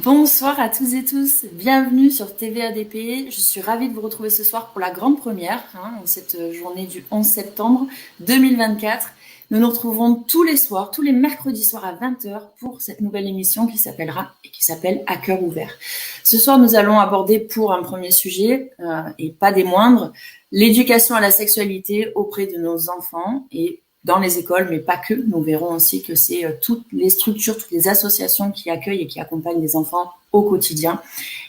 Bonsoir à tous et tous, bienvenue sur TVADP. Je suis ravie de vous retrouver ce soir pour la grande première, en cette journée du 11 septembre 2024. Nous nous retrouvons tous les soirs, tous les mercredis soirs à 20h pour cette nouvelle émission qui s'appelle À cœur ouvert. Ce soir, nous allons aborder pour un premier sujet, et pas des moindres, l'éducation à la sexualité auprès de nos enfants et dans les écoles, mais pas que. Nous verrons aussi que c'est toutes les structures, toutes les associations qui accueillent et qui accompagnent les enfants au quotidien.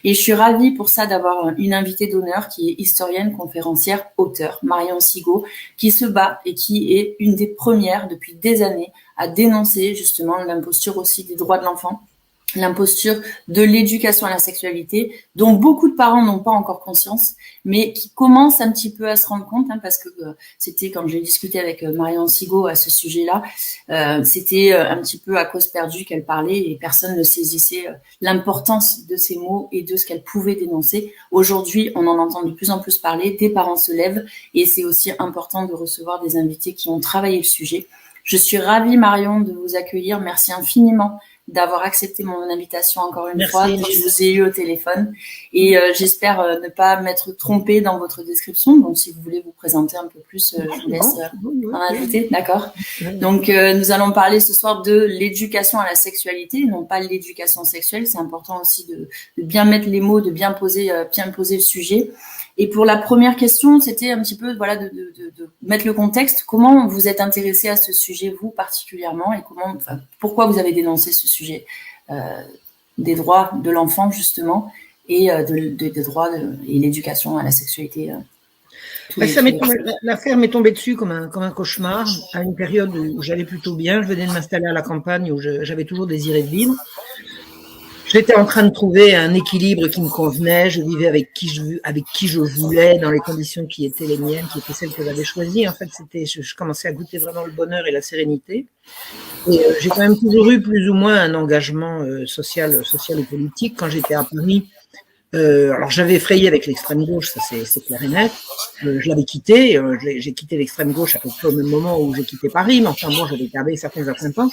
Et je suis ravie pour ça d'avoir une invitée d'honneur qui est historienne, conférencière, auteure, Marion Sigaud, qui se bat et qui est une des premières depuis des années à dénoncer justement l'imposture aussi des droits de l'enfant, l'imposture de l'éducation à la sexualité, dont beaucoup de parents n'ont pas encore conscience, mais qui commencent un petit peu à se rendre compte, parce que c'était, quand j'ai discuté avec Marion Sigaud à ce sujet-là, c'était un petit peu à cause perdue qu'elle parlait et personne ne saisissait l'importance de ces mots et de ce qu'elle pouvait dénoncer. Aujourd'hui, on en entend de plus en plus parler, des parents se lèvent et c'est aussi important de recevoir des invités qui ont travaillé le sujet. Je suis ravie, Marion, de vous accueillir. Merci infiniment d'avoir accepté mon invitation encore une fois. Je vous ai eu au téléphone et j'espère ne pas m'être trompée dans votre description. Donc, si vous voulez vous présenter un peu plus, je vous laisse en ajouter. D'accord. Donc, nous allons parler ce soir de l'éducation à la sexualité, non pas l'éducation sexuelle. C'est important aussi de bien mettre les mots, de bien poser le sujet. Et pour la première question, c'était un petit peu de mettre le contexte. Comment vous êtes intéressé à ce sujet, vous particulièrement, et pourquoi vous avez dénoncé ce sujet des droits de l'enfant justement et des droits et l'éducation à la sexualité. L'affaire m'est tombée dessus comme un cauchemar à une période où j'allais plutôt bien. Je venais de m'installer à la campagne où j'avais toujours désiré vivre. J'étais en train de trouver un équilibre qui me convenait. Je vivais avec qui je voulais, dans les conditions qui étaient les miennes, qui étaient celles que j'avais choisies. En fait, je commençais à goûter vraiment le bonheur et la sérénité. Et j'ai quand même toujours eu plus ou moins un engagement social et politique. Quand j'étais à Paris, alors j'avais frayé avec l'extrême gauche, ça c'est clair et net. Je l'avais quitté. J'ai quitté l'extrême gauche à peu près au même moment où j'ai quitté Paris. Mais enfin bon, j'avais gardé certaines acquaintances.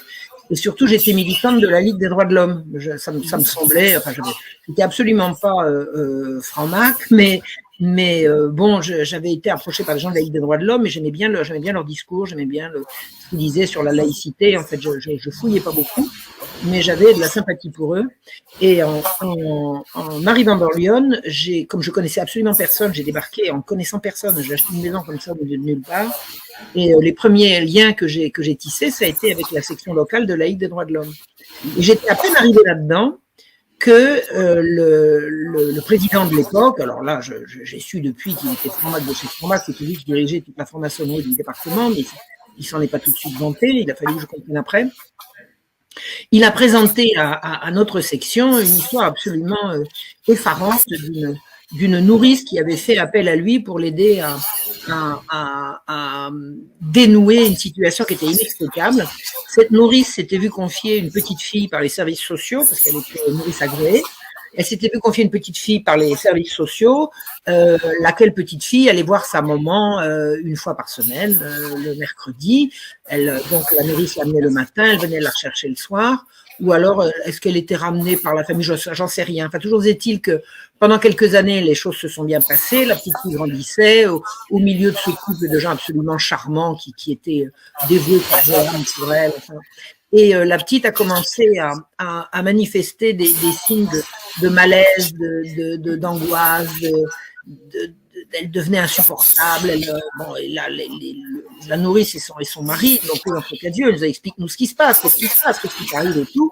Et surtout, j'étais militante de la Ligue des droits de l'homme. Ça me semblait, enfin, j'étais absolument pas franc-mac, mais bon, j'avais été approchée par les gens de la Ligue des droits de l'homme et j'aimais bien leur discours, j'aimais bien ce qu'ils disaient sur la laïcité. En fait, je fouillais pas beaucoup, mais j'avais de la sympathie pour eux. Et en arrivant dans Lyon, comme je connaissais absolument personne, j'ai débarqué en connaissant personne. J'ai acheté une maison comme ça de nulle part. Et les premiers liens que j'ai tissés, ça a été avec la section locale de la Ligue des droits de l'homme. Et j'étais à peine arrivée là-dedans que le président de l'époque, alors là, j'ai su depuis qu'il était franc-mac de chez franc-mac, c'était lui qui dirigeait toute la franc-maçonnerie du département, mais il s'en est pas tout de suite vanté, il a fallu que je comprenne après. Il a présenté à notre section une histoire absolument effarante d'une nourrice qui avait fait appel à lui pour l'aider à dénouer une situation qui était inextricable. Cette nourrice s'était vue confier une petite fille par les services sociaux, parce qu'elle était nourrice agréée. Elle s'était vue confier une petite fille par les services sociaux, laquelle petite fille allait voir sa maman une fois par semaine, le mercredi. Donc la nourrice l'amenait le matin, elle venait la rechercher le soir. Ou alors, est-ce qu'elle était ramenée par la famille? J'en sais rien. Enfin, toujours est-il que pendant quelques années, les choses se sont bien passées. La petite fille grandissait au milieu de ce couple de gens absolument charmants qui étaient dévoués pour elle. Enfin. Et la petite a commencé à manifester des signes de malaise, d'angoisse, elle devenait insupportable. La nourrice et son mari n'ont plus l'entre qu'à Dieu. Elle nous explique nous ce qui se passe, qu'est-ce qui arrive et tout.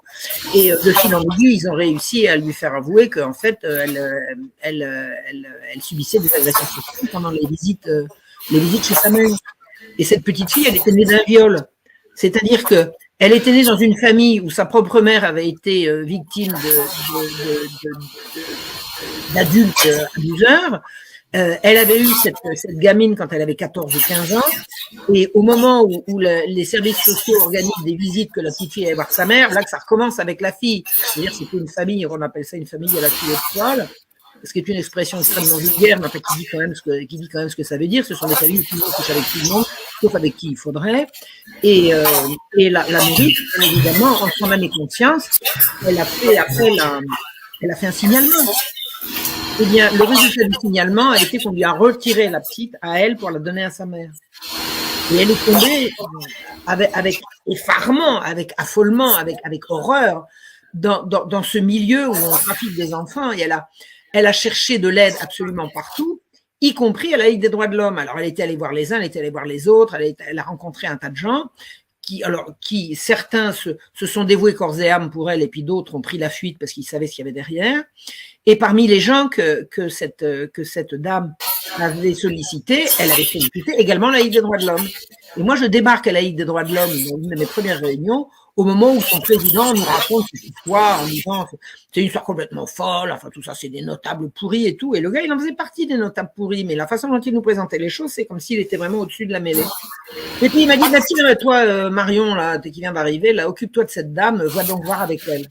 Et de fil en aiguille, ils ont réussi à lui faire avouer qu'en fait, elle subissait des agressions sexuelles pendant les visites chez sa mère. Et cette petite fille, elle était née d'un viol. C'est-à-dire que elle était née dans une famille où sa propre mère avait été victime d'adultes abuseurs. Elle avait eu cette gamine quand elle avait 14 ou 15 ans, et au moment où les services sociaux organisent des visites que la petite fille allait voir sa mère, là que ça recommence avec la fille. C'est-à-dire c'était une famille, on appelle ça une famille à la culotte poil, ce qui est une expression extrêmement vulgaire, mais en fait qui dit quand même ce que ça veut dire. Ce sont des familles où tout le monde couche avec tout le monde, sauf avec qui il faudrait. Et la nourrice, bien évidemment, en son âme et conscience, elle a fait appel Elle a fait un signalement. Eh bien, le résultat du signalement a été qu'on lui a retiré la petite à elle pour la donner à sa mère. Et elle est tombée avec effarement, avec affolement, avec horreur dans ce milieu où on trafique des enfants. Et elle a cherché de l'aide absolument partout, y compris à la Ligue des droits de l'homme. Alors, elle était allée voir les uns, elle était allée voir les autres, elle a rencontré un tas de gens qui certains se sont dévoués corps et âme pour elle, et puis d'autres ont pris la fuite parce qu'ils savaient ce qu'il y avait derrière. Et parmi les gens que cette dame avait sollicité, elle avait sollicité également la Ligue des droits de l'homme. Et moi, je débarque à la Ligue des droits de l'homme dans une de mes premières réunions, au moment où son président nous raconte cette histoire en disant c'est une histoire complètement folle, enfin tout ça c'est des notables pourris et tout. Et le gars, il en faisait partie des notables pourris, mais la façon dont il nous présentait les choses, c'est comme s'il était vraiment au-dessus de la mêlée. Et puis il m'a dit, bah, tiens, toi, Marion, là, qui vient d'arriver, là, occupe-toi de cette dame, va donc voir avec elle.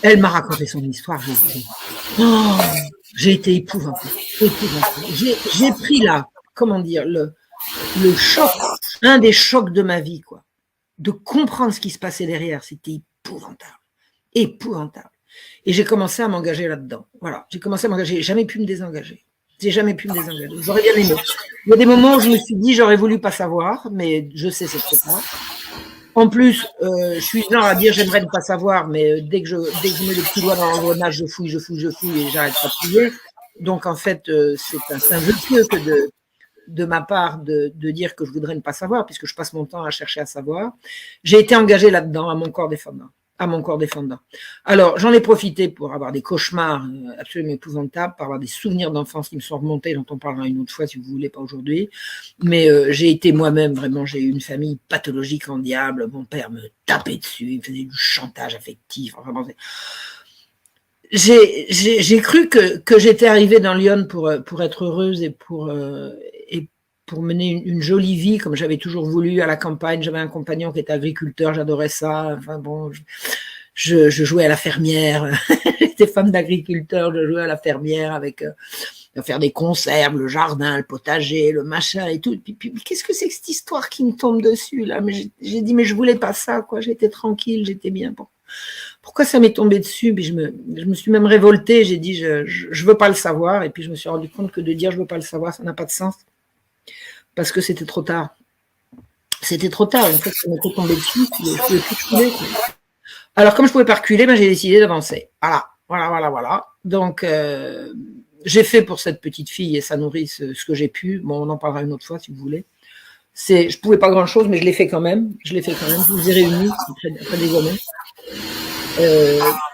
Elle m'a raconté son histoire, j'ai été épouvantée. J'ai pris là, comment dire, le choc, un des chocs de ma vie, quoi. De comprendre ce qui se passait derrière, c'était épouvantable. Et j'ai commencé à m'engager là-dedans. Voilà, j'ai commencé à m'engager. J'ai jamais pu me désengager. J'aurais bien aimé. Il y a des moments où je me suis dit, j'aurais voulu pas savoir, mais je sais c'est trop tard. En plus, je suis genre à dire j'aimerais ne pas savoir, mais dès que je mets le petit doigt dans l'engrenage, je fouille et j'arrête pas de fouiller. Donc en fait, c'est un vœu pieux que de ma part de dire que je voudrais ne pas savoir, puisque je passe mon temps à chercher à savoir. J'ai été engagée là-dedans, à mon corps défendant. Alors, j'en ai profité pour avoir des cauchemars absolument épouvantables, pour avoir des souvenirs d'enfance qui me sont remontés, dont on parlera une autre fois si vous voulez, pas aujourd'hui. Mais j'ai été moi-même, vraiment, j'ai eu une famille pathologique en diable. Mon père me tapait dessus, il me faisait du chantage affectif. Vraiment, j'ai cru que j'étais arrivée dans Lyon pour être heureuse et pour mener une jolie vie comme j'avais toujours voulu à la campagne. J'avais un compagnon qui était agriculteur, j'adorais ça. Enfin bon, je jouais à la fermière. J'étais femme d'agriculteur, je jouais à la fermière avec faire des conserves, le jardin, le potager, le machin et tout. Puis qu'est-ce que c'est que cette histoire qui me tombe dessus là? Mais j'ai dit mais je voulais pas ça quoi. J'étais tranquille, j'étais bien. Pourquoi ça m'est tombé dessus? Puis je me suis même révoltée. J'ai dit je veux pas le savoir. Et puis je me suis rendu compte que de dire je veux pas le savoir, ça n'a pas de sens. Parce que c'était trop tard. C'était trop tard. Une fois que ça m'était tombé dessus, je pouvais plus reculer. Alors, comme je pouvais pas reculer, ben, j'ai décidé d'avancer. Voilà. Donc, j'ai fait pour cette petite fille et sa nourrice ce que j'ai pu. Bon, on en parlera une autre fois si vous voulez. Je pouvais pas grand-chose, mais je l'ai fait quand même. Je les ai réunis après des années.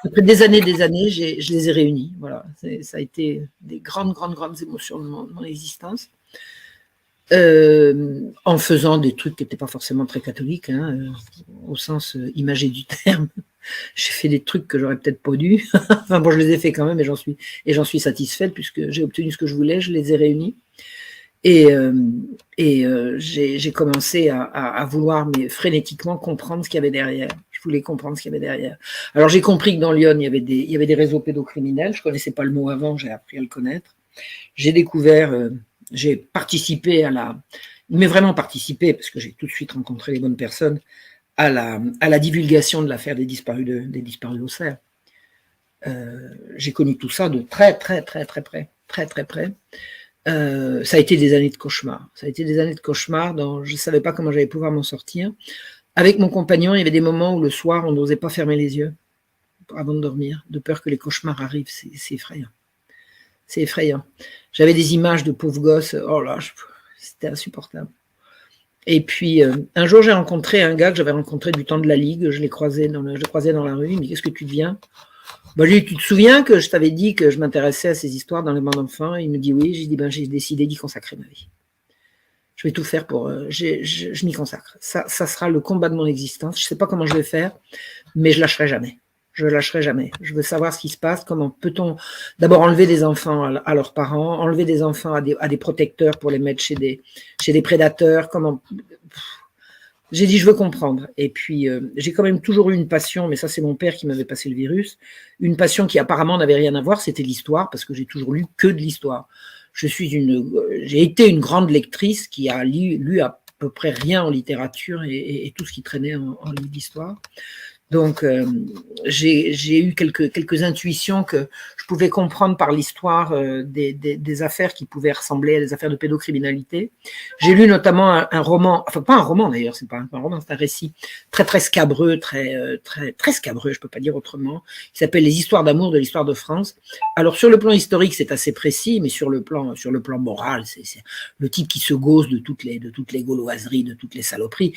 Après des années, je les ai réunis. Voilà. Ça a été des grandes émotions de mon existence. En faisant des trucs qui n'étaient pas forcément très catholiques, au sens imagé du terme. J'ai fait des trucs que j'aurais peut-être pas dû. Enfin bon, je les ai fait quand même et j'en suis satisfaite puisque j'ai obtenu ce que je voulais, je les ai réunis. Et j'ai commencé à vouloir mais frénétiquement comprendre ce qu'il y avait derrière. Je voulais comprendre ce qu'il y avait derrière. Alors j'ai compris que dans Lyon, il y avait des réseaux pédocriminels. Je connaissais pas le mot avant, j'ai appris à le connaître. J'ai découvert... j'ai participé mais vraiment participé, parce que j'ai tout de suite rencontré les bonnes personnes, à la divulgation de l'affaire des disparus d'Auxerre. J'ai connu tout ça de très près. Ça a été des années de cauchemar. Dont je ne savais pas comment j'allais pouvoir m'en sortir. Avec mon compagnon, il y avait des moments où le soir, on n'osait pas fermer les yeux avant de dormir, de peur que les cauchemars arrivent. C'est effrayant. C'est effrayant. J'avais des images de pauvres gosses. Oh là, c'était insupportable. Et puis, un jour, j'ai rencontré un gars que j'avais rencontré du temps de la Ligue. Je l'ai croisé dans la rue. Il me dit, qu'est-ce que tu deviens? Ben, j'ai dit, tu te souviens que je t'avais dit que je m'intéressais à ces histoires dans les bandes d'enfants? Il me dit oui. J'ai dit, ben, j'ai décidé d'y consacrer ma vie. Je vais tout faire pour... je m'y consacre. Ça sera le combat de mon existence. Je ne sais pas comment je vais faire, mais je lâcherai jamais. Je lâcherai jamais. Je veux savoir ce qui se passe. Comment peut-on d'abord enlever des enfants à leurs parents, enlever des enfants à des protecteurs pour les mettre chez des prédateurs. Comment? J'ai dit je veux comprendre. Et puis j'ai quand même toujours eu une passion, mais ça c'est mon père qui m'avait passé le virus. Une passion qui apparemment n'avait rien à voir, c'était l'histoire, parce que j'ai toujours lu que de l'histoire. J'ai été une grande lectrice qui a lu à peu près rien en littérature et tout ce qui traînait en livre d'histoire. Donc, j'ai eu quelques intuitions que je pouvais comprendre par l'histoire des affaires qui pouvaient ressembler à des affaires de pédocriminalité. J'ai lu notamment un roman, enfin pas un roman d'ailleurs, c'est pas un roman, c'est un récit très scabreux, très scabreux, je peux pas dire autrement, qui s'appelle Les histoires d'amour de l'histoire de France. Alors sur le plan historique, c'est assez précis, mais sur le plan moral, c'est le type qui se gausse de toutes les gauloiseries, de toutes les saloperies.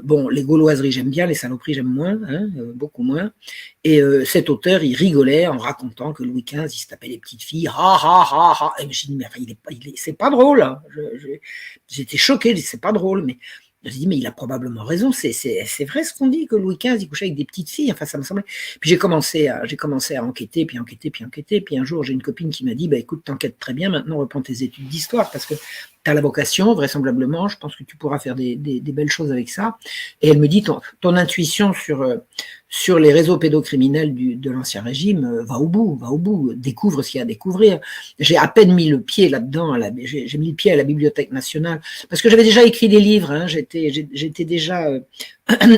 Bon, les gauloiseries j'aime bien, les saloperies j'aime moins, hein, beaucoup moins. Et cet auteur, il rigolait en racontant que Louis XV, il se tapait les petites filles, Et j'ai dit, mais enfin, c'est pas drôle. Hein. J'étais choqué, je dis, c'est pas drôle, mais je me dis, mais il a probablement raison, c'est vrai ce qu'on dit, que Louis XV, il couchait avec des petites filles, enfin, ça me semblait. Puis j'ai commencé à enquêter, puis un jour, j'ai une copine qui m'a dit, bah, écoute, t'enquêtes très bien, maintenant reprends tes études d'histoire, parce que t'as la vocation, vraisemblablement, je pense que tu pourras faire des belles choses avec ça. Et elle me dit, ton intuition sur les réseaux pédocriminels de l'Ancien Régime, va au bout, découvre ce qu'il y a à découvrir. J'ai à peine mis le pied là-dedans, j'ai mis le pied à la Bibliothèque nationale, parce que j'avais déjà écrit des livres, hein, j'étais déjà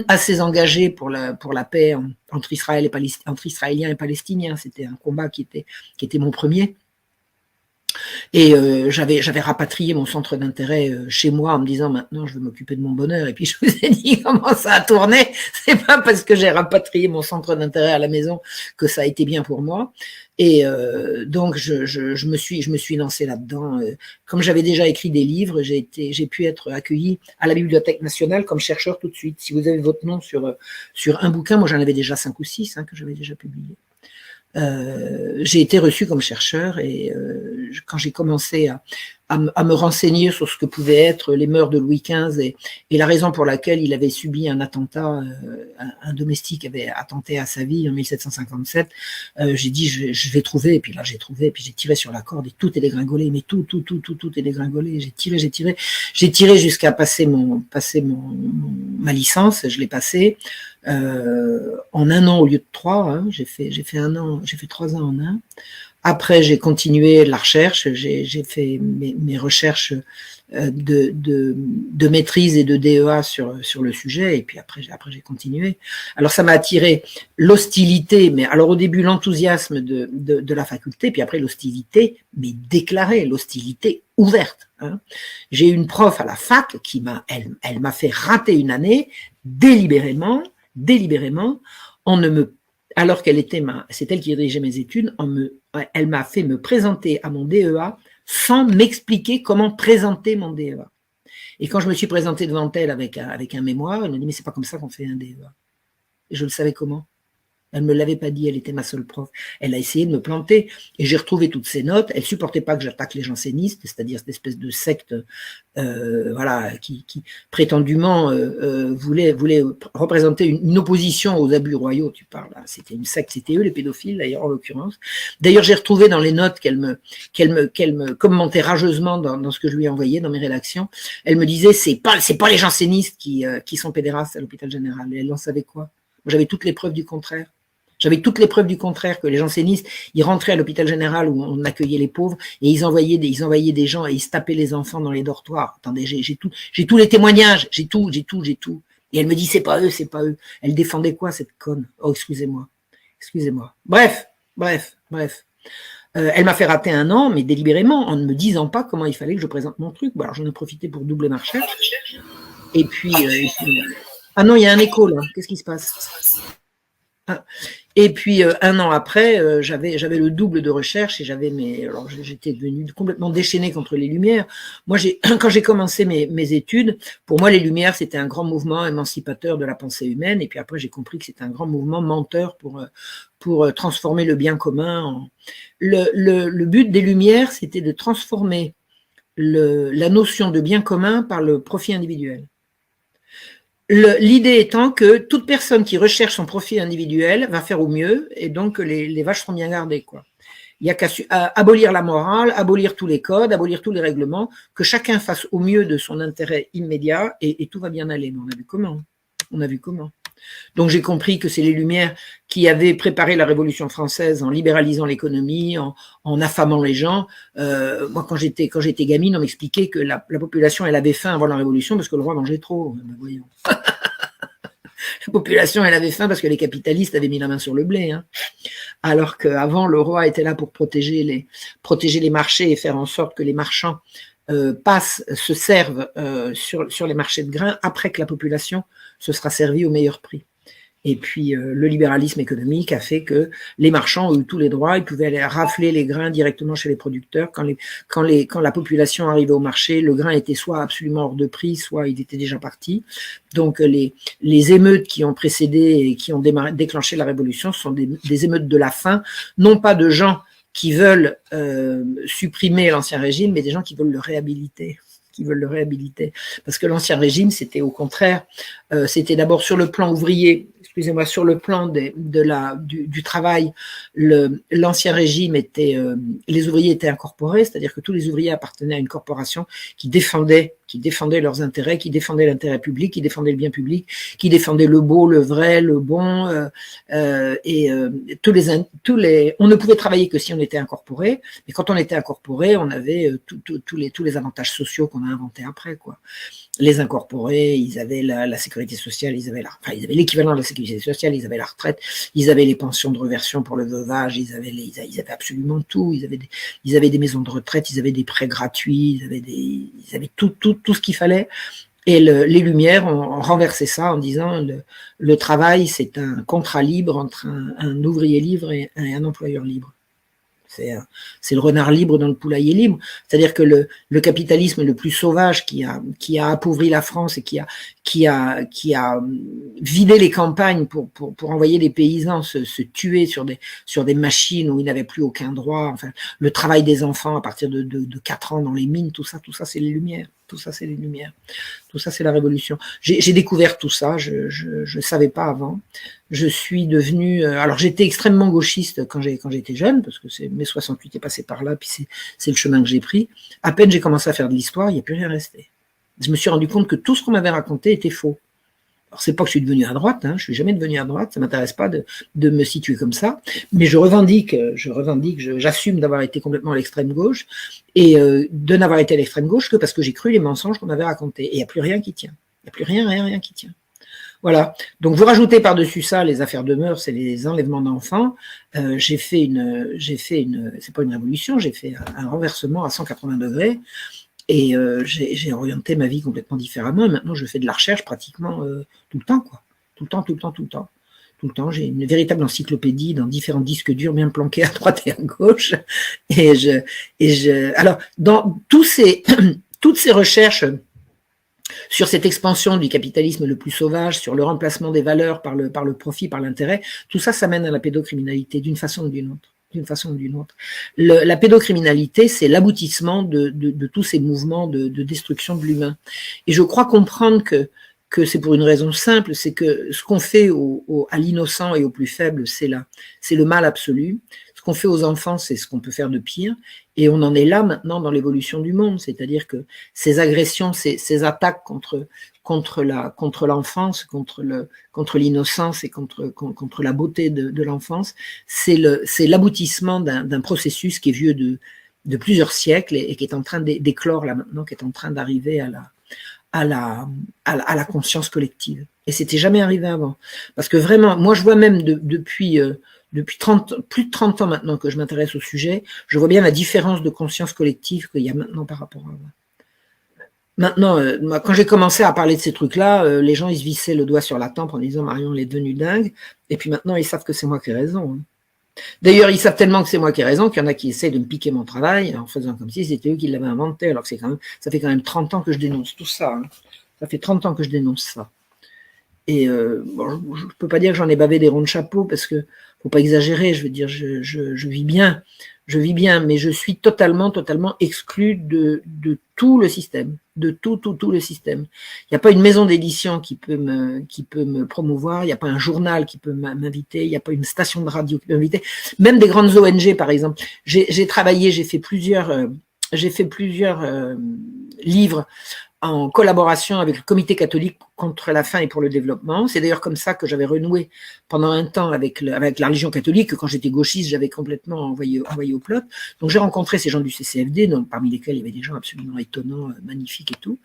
assez engagé pour la paix entre Israéliens et Palestiniens. C'était un combat qui était mon premier. Et j'avais rapatrié mon centre d'intérêt chez moi en me disant maintenant je vais m'occuper de mon bonheur. Et puis je vous ai dit comment ça a tourné. C'est pas parce que j'ai rapatrié mon centre d'intérêt à la maison que ça a été bien pour moi. Et donc je me suis lancé là-dedans. Comme j'avais déjà écrit des livres, j'ai pu être accueilli à la Bibliothèque nationale comme chercheur tout de suite. Si vous avez votre nom sur un bouquin, moi j'en avais déjà 5 ou 6 que j'avais déjà publié. J'ai été reçu comme chercheur et quand j'ai commencé à me renseigner sur ce que pouvaient être les mœurs de Louis XV et la raison pour laquelle il avait subi un attentat, un domestique avait attenté à sa vie en 1757, j'ai dit je vais trouver, et puis là j'ai trouvé, et puis j'ai tiré sur la corde et tout est dégringolé, mais tout est dégringolé, j'ai tiré jusqu'à passer ma licence, je l'ai passé en 1 an au lieu de 3, hein, j'ai fait 3 ans en 1. Après, j'ai continué la recherche, j'ai fait mes recherches de maîtrise et de DEA sur le sujet, et puis après j'ai continué. Alors ça m'a attiré l'hostilité, mais alors au début l'enthousiasme de la faculté, puis après l'hostilité, mais déclarée, l'hostilité ouverte. Hein. J'ai eu une prof à la fac qui elle m'a fait rater une année délibérément, alors qu'elle était c'est elle qui dirigeait mes études, elle m'a fait me présenter à mon DEA sans m'expliquer comment présenter mon DEA. Et quand je me suis présenté devant elle avec un mémoire, elle m'a dit mais c'est pas comme ça qu'on fait un DEA. Et je le savais comment. Elle me l'avait pas dit, elle était ma seule prof. Elle a essayé de me planter et j'ai retrouvé toutes ses notes. Elle supportait pas que j'attaque les jansénistes, c'est-à-dire cette espèce de secte, voilà, qui prétendument voulait représenter une opposition aux abus royaux. Tu parles, là. C'était une secte, c'était eux les pédophiles d'ailleurs en l'occurrence. D'ailleurs, j'ai retrouvé dans les notes qu'elle me commentait rageusement dans ce que je lui ai envoyé dans mes rédactions. Elle me disait c'est pas les jansénistes qui sont pédérastes à l'hôpital général. Et elle en savait quoi? J'avais toutes les preuves du contraire. J'avais toutes les preuves du contraire, que les jansénistes, ils rentraient à l'hôpital général où on accueillait les pauvres et ils envoyaient des gens et ils se tapaient les enfants dans les dortoirs. Attendez, j'ai tous les témoignages, j'ai tout. Et elle me dit, c'est pas eux. Elle défendait quoi, cette conne? Oh, excusez-moi. Bref. Elle m'a fait rater 1 an, mais délibérément, en ne me disant pas comment il fallait que je présente mon truc. Bon, alors j'en ai profité pour doubler ma recherche. Et puis ah non, il y a un écho là. Qu'est-ce qui se passe? Et puis 1 an après, j'avais le double de recherche et alors j'étais devenue complètement déchaînée contre les Lumières. Moi, quand j'ai commencé mes études, pour moi les Lumières c'était un grand mouvement émancipateur de la pensée humaine. Et puis après j'ai compris que c'était un grand mouvement menteur pour transformer le bien commun. Le but des Lumières, c'était de transformer la notion de bien commun par le profit individuel. L'idée étant que toute personne qui recherche son profit individuel va faire au mieux et donc que les vaches seront bien gardées, quoi. Il y a qu'à abolir la morale, abolir tous les codes, abolir tous les règlements, que chacun fasse au mieux de son intérêt immédiat et tout va bien aller. Mais on a vu comment. Donc j'ai compris que c'est les Lumières qui avaient préparé la Révolution française en libéralisant l'économie, en affamant les gens. Moi, quand j'étais gamine, on m'expliquait que la population, elle avait faim avant la Révolution parce que le roi mangeait trop. Ben, voyons. La population, elle avait faim parce que les capitalistes avaient mis la main sur le blé, hein. Alors qu'avant, le roi était là pour protéger les marchés et faire en sorte que les marchands se servent sur les marchés de grains après que la population se sera servie au meilleur prix. Et puis le libéralisme économique a fait que les marchands ont eu tous les droits, ils pouvaient aller rafler les grains directement chez les producteurs. Quand la population arrivait au marché, le grain était soit absolument hors de prix, soit il était déjà parti. Donc les émeutes qui ont précédé et qui ont déclenché la révolution sont des émeutes de la faim, non pas de gens qui veulent supprimer l'ancien régime, mais des gens qui veulent le réhabiliter. Parce que l'ancien régime, c'était au contraire, c'était d'abord sur le plan ouvrier, sur le plan du travail, l'ancien régime était, les ouvriers étaient incorporés, c'est-à-dire que tous les ouvriers appartenaient à une corporation qui défendait leurs intérêts, qui défendait l'intérêt public, qui défendait le bien public, qui défendait le beau, le vrai, le bon, on ne pouvait travailler que si on était incorporé, mais quand on était incorporé, on avait tous les avantages sociaux qu'on a inventés après, quoi. Les incorporés, ils avaient la sécurité sociale, ils avaient l'équivalent de la sécurité sociale, ils avaient la retraite, ils avaient les pensions de réversion pour le veuvage, ils avaient absolument tout, ils avaient des maisons de retraite, ils avaient des prêts gratuits, ils avaient tout ce qu'il fallait. Et les Lumières ont renversé ça en disant le travail, c'est un contrat libre entre un ouvrier libre et un employeur libre. C'est le renard libre dans le poulailler libre. C'est-à-dire que le capitalisme le plus sauvage qui a appauvri la France et qui a vidé les campagnes pour envoyer les paysans se tuer sur des machines où ils n'avaient plus aucun droit. Enfin, le travail des enfants à partir de 4 ans dans les mines, tout ça, c'est les Lumières. Tout ça, c'est les Lumières. Tout ça, c'est la Révolution. J'ai découvert tout ça. Je savais pas avant. Je suis devenue. Alors, j'étais extrêmement gauchiste quand j'étais jeune, parce que mai 68 est passé par là, puis c'est le chemin que j'ai pris. À peine j'ai commencé à faire de l'histoire, il n'y a plus rien resté. Je me suis rendu compte que tout ce qu'on m'avait raconté était faux. Alors, c'est pas que je suis devenu à droite, hein, je suis jamais devenu à droite, ça m'intéresse pas de me situer comme ça, mais j'assume d'avoir été complètement à l'extrême gauche et de n'avoir été à l'extrême gauche que parce que j'ai cru les mensonges qu'on m'avait racontés. Et il n'y a plus rien qui tient. Il n'y a plus rien qui tient. Voilà. Donc, vous rajoutez par-dessus ça les affaires de mœurs et les enlèvements d'enfants. J'ai fait c'est pas une révolution, j'ai fait un renversement à 180 degrés. Et j'ai orienté ma vie complètement différemment. Et maintenant, je fais de la recherche pratiquement tout le temps, quoi. Tout le temps, j'ai une véritable encyclopédie dans différents disques durs bien planqués à droite et à gauche. Alors, dans toutes ces recherches sur cette expansion du capitalisme le plus sauvage, sur le remplacement des valeurs par le profit, par l'intérêt, tout ça, ça mène à la pédocriminalité d'une façon ou d'une autre. La pédocriminalité, c'est l'aboutissement de tous ces mouvements de destruction de l'humain. Et je crois comprendre que c'est pour une raison simple, c'est que ce qu'on fait à l'innocent et au plus faible, c'est le mal absolu. Ce qu'on fait aux enfants, c'est ce qu'on peut faire de pire. Et on en est là maintenant dans l'évolution du monde. C'est-à-dire que ces agressions, ces attaques contre l'enfance, contre l'innocence et contre la beauté de l'enfance, c'est l'aboutissement d'un processus qui est vieux de plusieurs siècles et qui est en train d'éclore là maintenant, qui est en train d'arriver à la conscience collective. Et c'était jamais arrivé avant. Parce que vraiment, moi je vois même depuis plus de 30 ans maintenant que je m'intéresse au sujet, je vois bien la différence de conscience collective qu'il y a maintenant par rapport à avant. Maintenant, quand j'ai commencé à parler de ces trucs-là, les gens ils se vissaient le doigt sur la tempe en disant Marion elle est devenue dingue. Et puis maintenant ils savent que c'est moi qui ai raison. D'ailleurs, ils savent tellement que c'est moi qui ai raison qu'il y en a qui essaient de me piquer mon travail en faisant comme si c'était eux qui l'avaient inventé, alors que ça fait quand même 30 ans que je dénonce tout ça. Ça fait 30 ans que je dénonce ça. Et bon, je peux pas dire que j'en ai bavé des ronds de chapeau parce que faut pas exagérer. Je veux dire, je vis bien, mais je suis totalement exclu de tout le système, de tout le système. Il n'y a pas une maison d'édition qui peut me promouvoir, il n'y a pas un journal qui peut m'inviter, il n'y a pas une station de radio qui peut m'inviter, même des grandes ONG par exemple. J'ai travaillé, j'ai fait plusieurs livres en collaboration avec le Comité catholique contre la faim et pour le développement. C'est d'ailleurs comme ça que j'avais renoué pendant un temps avec la religion catholique, que quand j'étais gauchiste, j'avais complètement envoyé au plot. Donc j'ai rencontré ces gens du CCFD, donc, parmi lesquels il y avait des gens absolument étonnants, magnifiques et tout.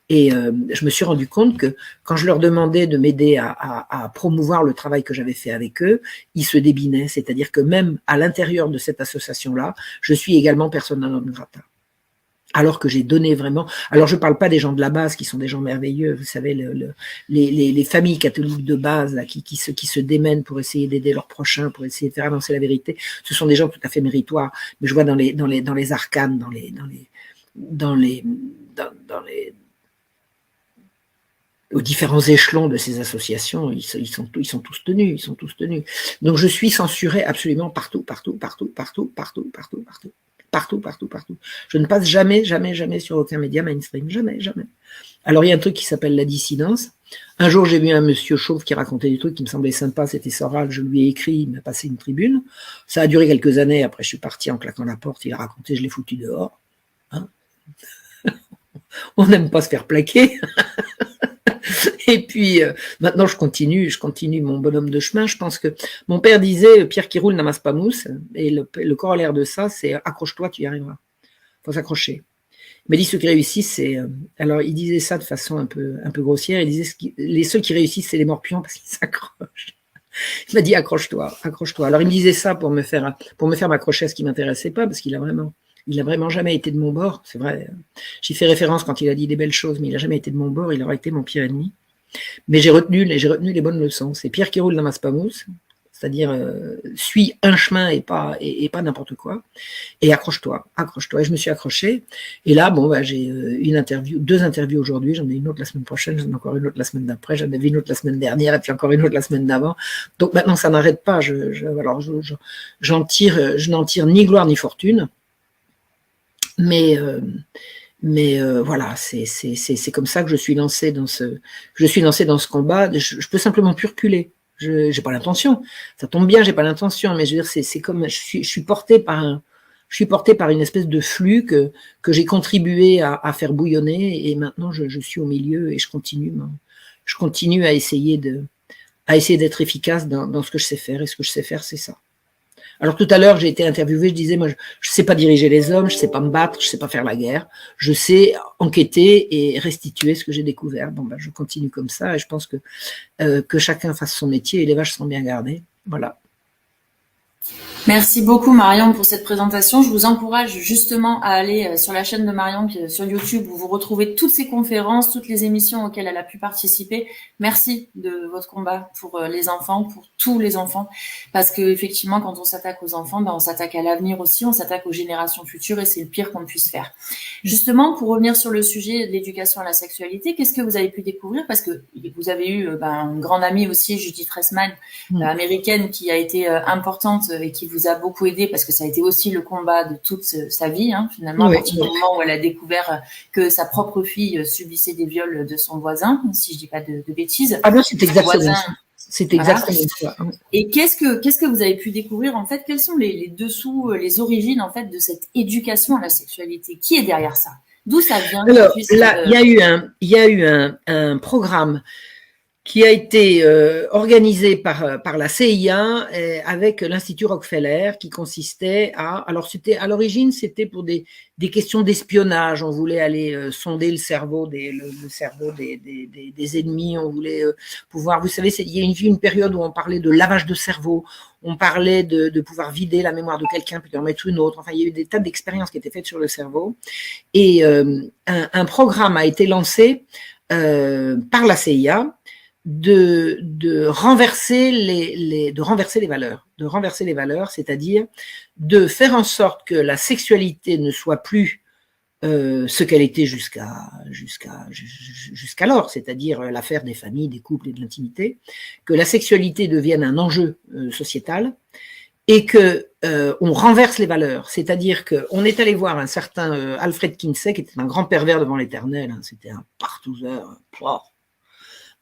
Et je me suis rendu compte que quand je leur demandais de m'aider à promouvoir le travail que j'avais fait avec eux, ils se débinaient. C'est-à-dire que même à l'intérieur de cette association-là, je suis également persona non grata. Alors que j'ai donné vraiment. Alors je parle pas des gens de la base qui sont des gens merveilleux, vous savez, les familles catholiques de base là, qui se démènent pour essayer d'aider leurs prochains, pour essayer de faire avancer la vérité. Ce sont des gens tout à fait méritoires. Mais je vois dans les arcanes, aux différents échelons de ces associations, ils sont tous tenus. Donc je suis censurée absolument partout. Je ne passe jamais sur aucun média mainstream. Jamais. Alors, il y a un truc qui s'appelle la dissidence. Un jour, j'ai vu un monsieur chauve qui racontait des trucs qui me semblaient sympas. C'était Soral. Je lui ai écrit, il m'a passé une tribune. Ça a duré quelques années. Après, je suis parti en claquant la porte. Il a raconté, je l'ai foutu dehors. Hein. On n'aime pas se faire plaquer. Et puis, maintenant, je continue mon bonhomme de chemin. Je pense que mon père disait, Pierre qui roule n'amasse pas mousse. Et le corollaire de ça, c'est accroche-toi, tu y arriveras. Faut s'accrocher. Il m'a dit, ceux qui réussissent, c'est... alors, il disait ça de façon un peu grossière. Il disait, les seuls qui réussissent, c'est les morpions parce qu'ils s'accrochent. Il m'a dit, accroche-toi. Alors, il me disait ça pour me faire m'accrocher à ce qui m'intéressait pas, parce qu'il a vraiment jamais été de mon bord. C'est vrai. J'y fais référence quand il a dit des belles choses, mais il a jamais été de mon bord. Il aurait été mon pire ennemi. Mais j'ai retenu les bonnes leçons. C'est Pierre qui roule n'amasse pas mousse. C'est-à-dire, suis un chemin et pas n'importe quoi. Et accroche-toi. Et je me suis accroché. Et là, j'ai deux interviews aujourd'hui. J'en ai une autre la semaine prochaine. J'en ai encore une autre la semaine d'après. J'en avais une autre la semaine dernière. Et puis encore une autre la semaine d'avant. Donc maintenant, ça n'arrête pas. Je n'en tire ni gloire ni fortune. Mais voilà, c'est comme ça que je suis lancée dans ce combat. Je peux simplement plus reculer. J'ai pas l'intention. Ça tombe bien, j'ai pas l'intention, mais je veux dire, c'est comme je suis portée par une espèce de flux que j'ai contribué à faire bouillonner, et maintenant je suis au milieu et je continue à essayer d'être efficace dans ce que je sais faire, et ce que je sais faire, c'est ça. Alors tout à l'heure, j'ai été interviewée, je disais, moi, je sais pas diriger les hommes, je sais pas me battre, je sais pas faire la guerre, je sais enquêter et restituer ce que j'ai découvert. Je continue comme ça, et je pense que chacun fasse son métier et les vaches sont bien gardées. Voilà. Merci beaucoup Marion pour cette présentation. Je vous encourage justement à aller sur la chaîne de Marion sur YouTube, où vous retrouvez toutes ces conférences, toutes les émissions auxquelles elle a pu participer. Merci de votre combat pour les enfants, pour tous les enfants, parce que effectivement, quand on s'attaque aux enfants, on s'attaque à l'avenir aussi, on s'attaque aux générations futures, et c'est le pire qu'on puisse faire. Justement, pour revenir sur le sujet de l'éducation à la sexualité, qu'est-ce que vous avez pu découvrir? Parce que vous avez eu une grande amie aussi, Judith Ressman, américaine, qui a été importante et qui vous a beaucoup aidé, parce que ça a été aussi le combat de toute sa vie, finalement, à partir du moment où elle a découvert que sa propre fille subissait des viols de son voisin, si je dis pas de bêtises. Ah non, c'est exactement ça. C'est exactement ça. Et qu'est-ce que vous avez pu découvrir, en fait? Quels sont les dessous, les origines, en fait, de cette éducation à la sexualité? Qui est derrière ça? D'où ça vient? Alors, là, il y a eu un programme qui a été organisé par la CIA avec l'Institut Rockefeller, qui consistait à l'origine, pour des questions d'espionnage. On voulait aller sonder le cerveau des ennemis. On voulait pouvoir, vous savez, il y a une période où on parlait de lavage de cerveau. On parlait de pouvoir vider la mémoire de quelqu'un puis d'en mettre une autre. Enfin, il y a eu des tas d'expériences qui étaient faites sur le cerveau. Et un programme a été lancé par la CIA de renverser les valeurs, c'est-à-dire de faire en sorte que la sexualité ne soit plus ce qu'elle était jusqu'alors, c'est-à-dire l'affaire des familles, des couples et de l'intimité, que la sexualité devienne un enjeu sociétal, et que on renverse les valeurs, c'est-à-dire qu'on est allé voir un certain Alfred Kinsey, qui était un grand pervers devant l'Éternel, c'était un partouzeur,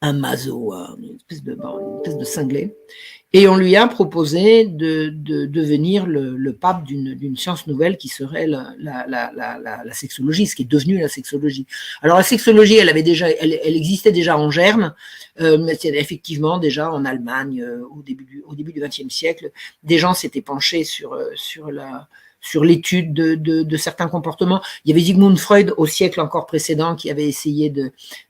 un maso, une espèce de cinglé. Et on lui a proposé de devenir le pape d'une science nouvelle qui serait la sexologie, ce qui est devenu la sexologie. Alors la sexologie, elle existait déjà en germe, mais effectivement déjà en Allemagne au début du XXe siècle, des gens s'étaient penchés sur l'étude de certains comportements. Il y avait Sigmund Freud au siècle encore précédent qui avait essayé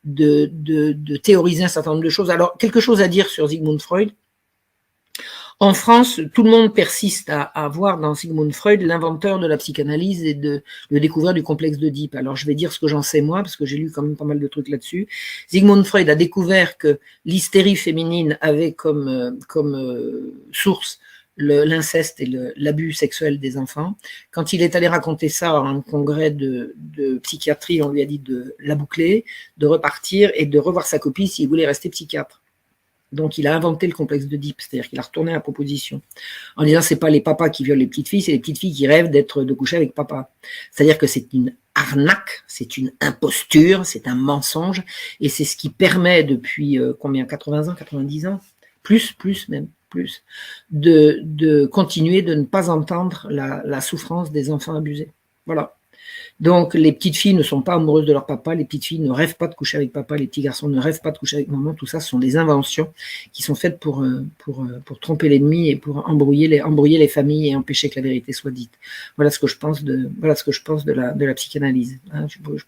de théoriser un certain nombre de choses. Alors quelque chose à dire sur Sigmund Freud. En France, tout le monde persiste à voir dans Sigmund Freud l'inventeur de la psychanalyse et le découvreur du complexe d'Oedipe. Alors je vais dire ce que j'en sais moi, parce que j'ai lu quand même pas mal de trucs là-dessus. Sigmund Freud a découvert que l'hystérie féminine avait comme source l'inceste et l'abus sexuel des enfants. Quand il est allé raconter ça à un congrès de psychiatrie, on lui a dit de la boucler, de repartir et de revoir sa copie s'il voulait rester psychiatre. Donc, il a inventé le complexe d'Oedipe, c'est-à-dire qu'il a retourné la proposition en disant c'est pas les papas qui violent les petites filles, c'est les petites filles qui rêvent de coucher avec papa. C'est-à-dire que c'est une arnaque, c'est une imposture, c'est un mensonge, et c'est ce qui permet depuis 80 ans, 90 ans, plus même, de continuer de ne pas entendre la souffrance des enfants abusés. Voilà. Donc, les petites filles ne sont pas amoureuses de leur papa, les petites filles ne rêvent pas de coucher avec papa, les petits garçons ne rêvent pas de coucher avec maman. Tout ça, ce sont des inventions qui sont faites pour tromper l'ennemi et pour embrouiller les familles et empêcher que la vérité soit dite. Voilà ce que je pense de la psychanalyse. Hein, je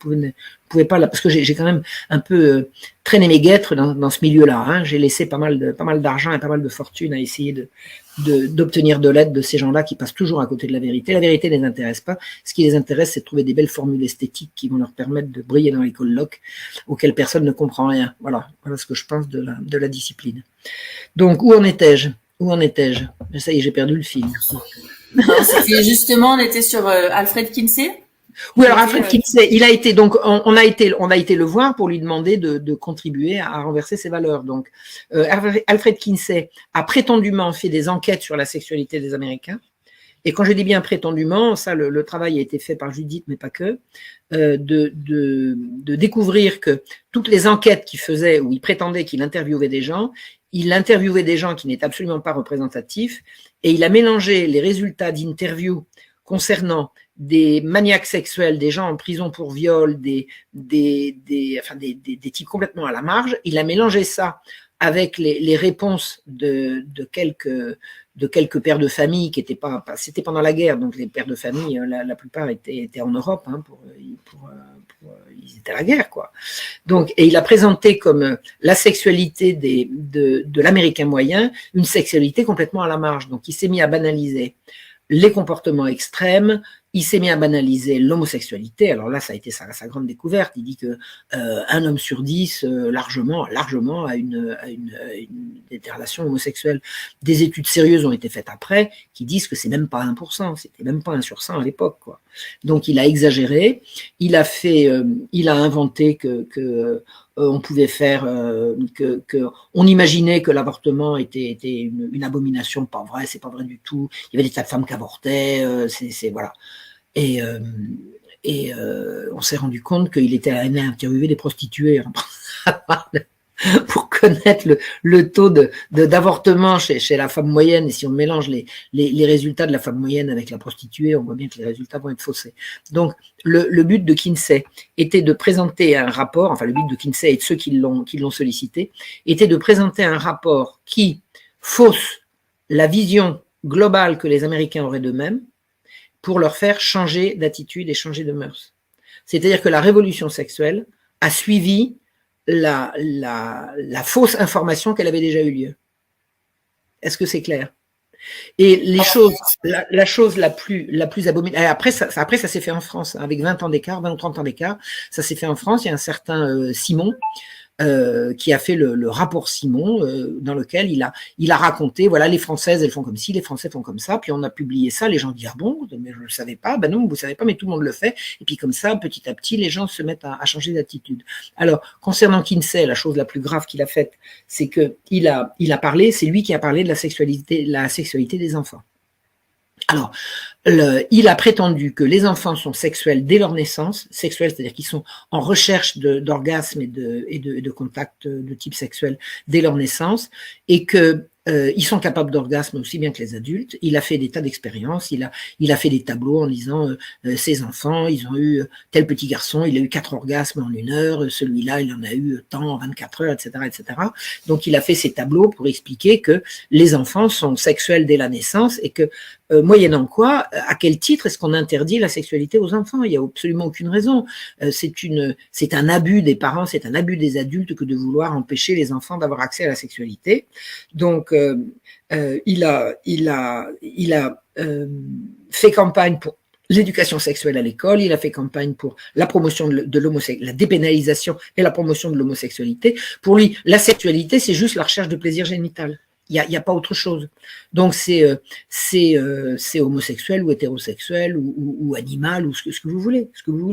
pouvais pas, parce que j'ai quand même un peu traîné mes guêtres dans ce milieu-là. Hein. J'ai laissé pas mal d'argent et pas mal de fortune à essayer d'obtenir de l'aide de ces gens-là qui passent toujours à côté de la vérité. La vérité ne les intéresse pas. Ce qui les intéresse, c'est de trouver des belles formules esthétiques qui vont leur permettre de briller dans les colloques auxquels personne ne comprend rien. Voilà ce que je pense de la discipline. Donc, où en étais-je? Ça y est, j'ai perdu le fil. C'était justement, on était sur Alfred Kinsey. Oui, alors Alfred Kinsey, il a été donc on a été le voir pour lui demander de contribuer à renverser ses valeurs. Donc Alfred Kinsey a prétendument fait des enquêtes sur la sexualité des Américains. Et quand je dis bien prétendument, ça le travail a été fait par Judith, mais pas que, de découvrir que toutes les enquêtes qu'il faisait, où il prétendait qu'il interviewait des gens, il interviewait des gens qui n'étaient absolument pas représentatifs, et il a mélangé les résultats d'interviews concernant des maniaques sexuels, des gens en prison pour viol, des types complètement à la marge. Il a mélangé ça avec les réponses de quelques pères de famille qui étaient pas, c'était pendant la guerre, donc les pères de famille, la plupart étaient en Europe, hein, ils étaient à la guerre, quoi. Donc, et il a présenté comme la sexualité de l'Américain moyen une sexualité complètement à la marge. Donc, il s'est mis à banaliser les comportements extrêmes, il s'est mis à banaliser l'homosexualité. Alors là, ça a été sa grande découverte. Il dit que un homme sur 10 largement a des relations homosexuelles. Des études sérieuses ont été faites après qui disent que c'est même pas 1%, c'était même pas 1 sur 100 à l'époque, quoi. Donc il a exagéré, il a inventé que on pouvait faire on imaginait que l'avortement était une abomination, pas vrai, c'est pas vrai du tout. Il y avait des tas de femmes qui avortaient, voilà. Et on s'est rendu compte qu'il était allé interviewer des prostituées pour connaître le taux d'avortement chez la femme moyenne. Et si on mélange les résultats de la femme moyenne avec la prostituée, on voit bien que les résultats vont être faussés. Donc, le but de Kinsey était de présenter un rapport, enfin le but de Kinsey et de ceux qui l'ont sollicité, était de présenter un rapport qui fausse la vision globale que les Américains auraient d'eux-mêmes pour leur faire changer d'attitude et changer de mœurs. C'est-à-dire que la révolution sexuelle a suivi la fausse information qu'elle avait déjà eu lieu. Est-ce que c'est clair? Et la chose la plus abominable. Après, ça s'est fait en France, avec 20 ans d'écart, 20 ou 30 ans d'écart. Ça s'est fait en France. Il y a un certain Simon qui a fait le rapport Simon, dans lequel il a raconté, voilà, les Françaises, elles font comme ci, les Français font comme ça, puis on a publié ça, les gens disent, ah bon, mais je ne le savais pas, ben non, vous ne savez pas, mais tout le monde le fait, et puis comme ça, petit à petit, les gens se mettent à changer d'attitude. Alors, concernant Kinsey, la chose la plus grave qu'il a faite, c'est que il a parlé, c'est lui qui a parlé de la sexualité des enfants. Alors, il a prétendu que les enfants sont sexuels dès leur naissance, sexuels, c'est-à-dire qu'ils sont en recherche d'orgasme et de contact de type sexuel dès leur naissance, et que ils sont capables d'orgasme aussi bien que les adultes. Il a fait des tas d'expériences, il a fait des tableaux en disant ces enfants, ils ont eu tel petit garçon, il a eu 4 orgasmes en 1 heure, celui-là, il en a eu tant en 24 heures, etc., etc. Donc, il a fait ces tableaux pour expliquer que les enfants sont sexuels dès la naissance et que moyennant quoi, à quel titre est-ce qu'on interdit la sexualité aux enfants? Il n'y a absolument aucune raison. C'est un abus des parents, c'est un abus des adultes que de vouloir empêcher les enfants d'avoir accès à la sexualité. Donc, il a fait campagne pour l'éducation sexuelle à l'école, il a fait campagne pour la promotion de l'homosexualité, la dépénalisation et la promotion de l'homosexualité. Pour lui, la sexualité, c'est juste la recherche de plaisir génital. Il y a pas autre chose. Donc c'est homosexuel ou hétérosexuel ou animal ou ce que vous voulez,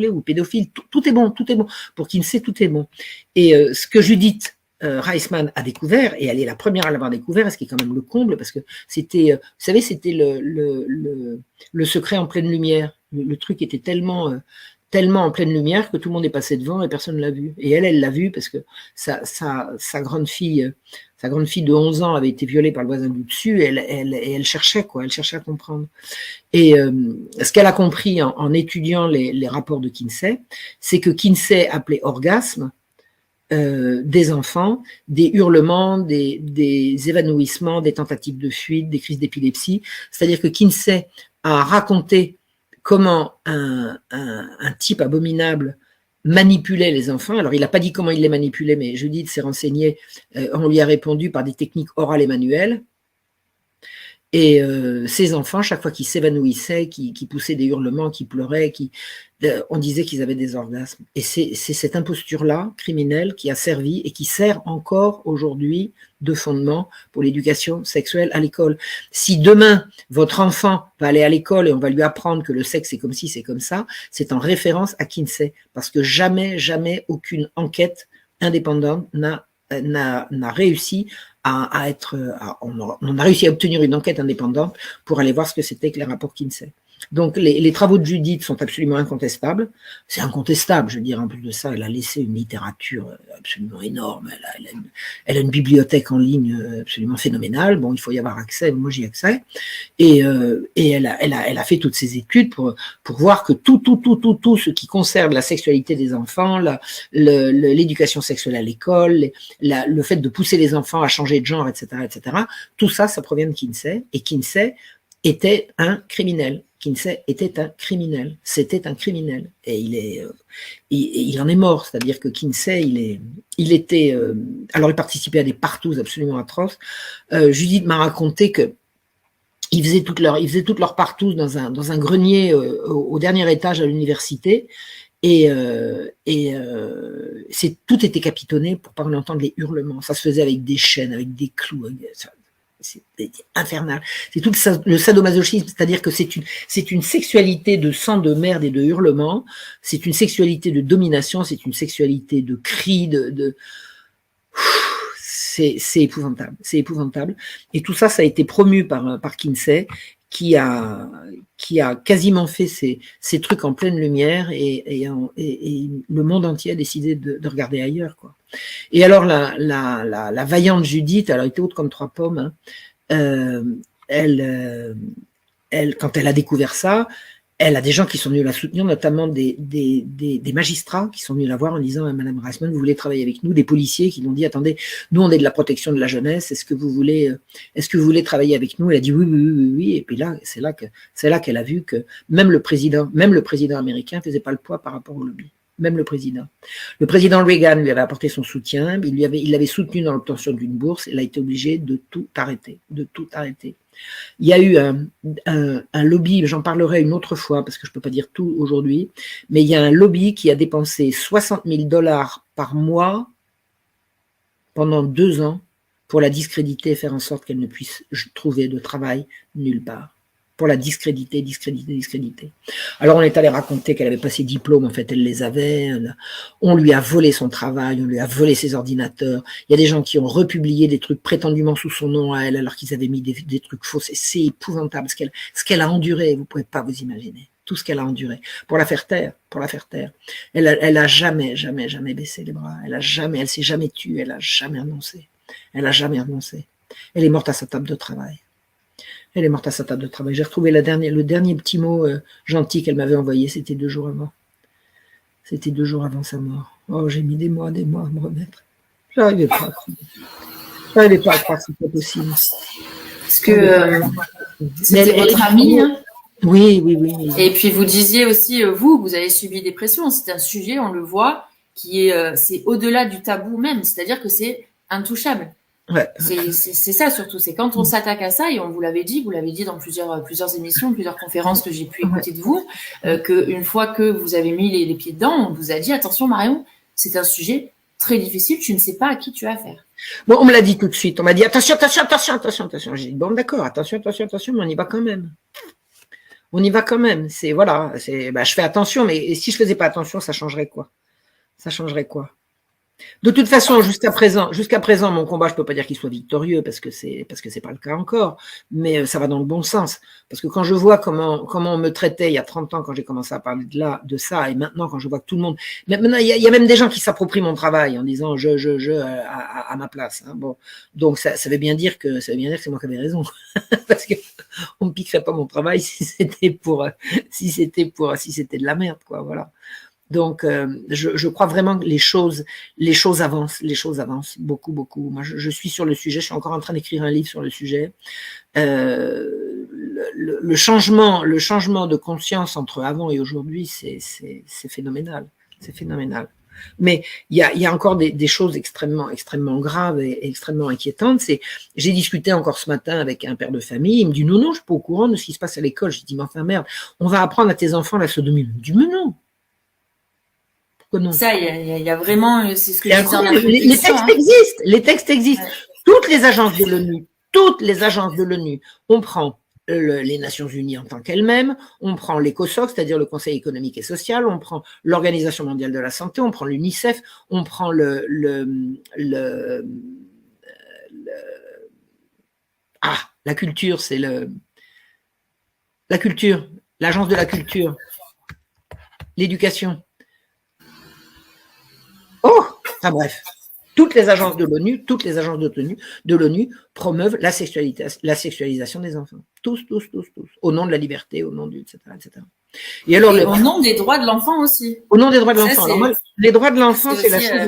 ou pédophile, tout est bon, tout est bon. Pour Kinsey, tout est bon. Et ce que Judith Reisman a découvert, et elle est la première à l'avoir découvert, et ce qui est quand même le comble, parce que c'était, vous savez, c'était le secret en pleine lumière. Le truc était tellement en pleine lumière que tout le monde est passé devant et personne ne l'a vu. Et elle l'a vu parce que sa grande fille de 11 ans avait été violée par le voisin du dessus, et elle cherchait à comprendre. Et ce qu'elle a compris en étudiant les rapports de Kinsey, c'est que Kinsey appelait orgasme des enfants, des hurlements, des évanouissements, des tentatives de fuite, des crises d'épilepsie. C'est-à-dire que Kinsey a raconté comment un type abominable manipulait les enfants. Alors, il n'a pas dit comment il les manipulait, mais Judith s'est renseignée. On lui a répondu par des techniques orales et manuelles. Et ces enfants, chaque fois qu'ils s'évanouissaient, qui poussaient des hurlements, qui pleuraient, on disait qu'ils avaient des orgasmes. Et c'est cette imposture-là, criminelle, qui a servi et qui sert encore aujourd'hui de fondement pour l'éducation sexuelle à l'école. Si demain, votre enfant va aller à l'école et on va lui apprendre que le sexe c'est comme ci, c'est comme ça, c'est en référence à Kinsey. Parce que jamais, jamais aucune enquête indépendante n'a réussi on a réussi à obtenir une enquête indépendante pour aller voir ce que c'était que les rapports Kinsey. Donc les travaux de Judith sont absolument incontestables. C'est incontestable, je veux dire, en plus de ça, elle a laissé une littérature absolument énorme. Elle a une bibliothèque en ligne absolument phénoménale. Bon, il faut y avoir accès, moi j'y ai accès. Et elle a fait toutes ces études pour voir que tout ce qui concerne la sexualité des enfants, l'éducation sexuelle à l'école, le fait de pousser les enfants à changer de genre, etc., tout ça, ça provient de Kinsey. Et Kinsey était un criminel. Kinsey était un criminel. C'était un criminel. Et il en est mort. C'est-à-dire que Kinsey, il était, alors il participait à des partous absolument atroces. Judith m'a raconté que ils faisaient toutes leurs partous dans un grenier au dernier étage à l'université. Et tout était capitonné pour pas entendre les hurlements. Ça se faisait avec des chaînes, avec des clous. C'était infernal. C'est tout le sadomasochisme, c'est-à-dire que c'est une sexualité de sang, de merde et de hurlements. C'est une sexualité de domination. C'est une sexualité de cris, c'est épouvantable. C'est épouvantable. Et tout ça, ça a été promu par Kinsey, qui a quasiment fait ces trucs en pleine lumière et le monde entier a décidé de regarder ailleurs, quoi. Et alors la vaillante Judith, elle a été haute comme 3 pommes, hein. Elle, quand elle a découvert ça, elle a des gens qui sont venus la soutenir, notamment des magistrats qui sont venus la voir en disant Madame Reisman, vous voulez travailler avec nous, des policiers qui l'ont dit attendez, nous on est de la protection de la jeunesse, est-ce que vous voulez travailler avec nous? Elle a dit oui, et puis là c'est là qu'elle a vu que même le président américain faisait pas le poids par rapport au lobby. Même le président Reagan lui avait apporté son soutien, il l'avait soutenu dans l'obtention d'une bourse, elle a été obligée de tout arrêter. Il y a eu un lobby, j'en parlerai une autre fois parce que je peux pas dire tout aujourd'hui, mais il y a un lobby qui a dépensé $60,000 par mois pendant 2 ans pour la discréditer et faire en sorte qu'elle ne puisse trouver de travail nulle part. pour la discréditer. Alors on est allé raconter qu'elle avait pas ses diplômes, en fait elle les avait, on lui a volé son travail, on lui a volé ses ordinateurs, il y a des gens qui ont republié des trucs prétendument sous son nom à elle alors qu'ils avaient mis des trucs faux, c'est épouvantable ce qu'elle a enduré, vous pouvez pas vous imaginer, tout ce qu'elle a enduré, pour la faire taire. Elle a jamais baissé les bras, elle s'est jamais tue, elle a jamais renoncé. Elle est morte à sa table de travail. J'ai retrouvé le dernier petit mot gentil qu'elle m'avait envoyé, c'était 2 jours avant. C'était 2 jours avant sa mort. Oh, j'ai mis des mois à me remettre. J'arrivais pas à croire que c'était possible. Parce que c'était votre amie, hein. Oui. Et puis vous disiez aussi, vous avez subi des dépression. C'est un sujet, on le voit, qui est, c'est au-delà du tabou même. C'est-à-dire que c'est intouchable. Ouais. C'est ça surtout, c'est quand on s'attaque à ça, et on vous l'avait dit dans plusieurs émissions, plusieurs conférences que j'ai pu écouter de vous, que une fois que vous avez mis les pieds dedans, on vous a dit attention Marion, c'est un sujet très difficile, tu ne sais pas à qui tu as affaire. Bon, on me l'a dit tout de suite, on m'a dit attention. J'ai dit bon d'accord, attention, mais on y va quand même. Je fais attention, mais si je faisais pas attention, ça changerait quoi? De toute façon, jusqu'à présent, mon combat, je peux pas dire qu'il soit victorieux parce que c'est pas le cas encore, mais ça va dans le bon sens. Parce que quand je vois comment on me traitait il y a 30 ans quand j'ai commencé à parler de ça, et maintenant quand je vois que tout le monde, maintenant il y a même des gens qui s'approprient mon travail en disant à ma place. Hein. Bon, donc ça veut bien dire que c'est moi qui avais raison, parce que on me piquerait pas mon travail si c'était de la merde, quoi. Voilà. Donc, je crois vraiment que les choses avancent beaucoup. Moi, je suis sur le sujet, je suis encore en train d'écrire un livre sur le sujet. Le changement de conscience entre avant et aujourd'hui, c'est phénoménal. Mais il y a encore des choses extrêmement graves et extrêmement inquiétantes. J'ai discuté encore ce matin avec un père de famille, il me dit non, je suis pas au courant de ce qui se passe à l'école. Je dis mais enfin merde, on va apprendre à tes enfants la sodomie. Il me dit mais non. Non. Ça, il y a vraiment, c'est ce que je disais en introduction. Les textes existent. Ouais. Toutes les agences de l'ONU, on prend les Nations Unies en tant qu'elles-mêmes, on prend l'ECOSOC, c'est-à-dire le Conseil économique et social, on prend l'Organisation mondiale de la santé, on prend l'UNICEF, on prend la culture, c'est l'agence de la culture, l'éducation. Enfin bref, toutes les agences de l'ONU promeuvent la sexualisation des enfants. Tous, au nom de la liberté, au nom du etc. Et alors, au nom des droits de l'enfant aussi. Au nom des droits de l'enfant. Alors moi, les droits de l'enfant, c'est la chose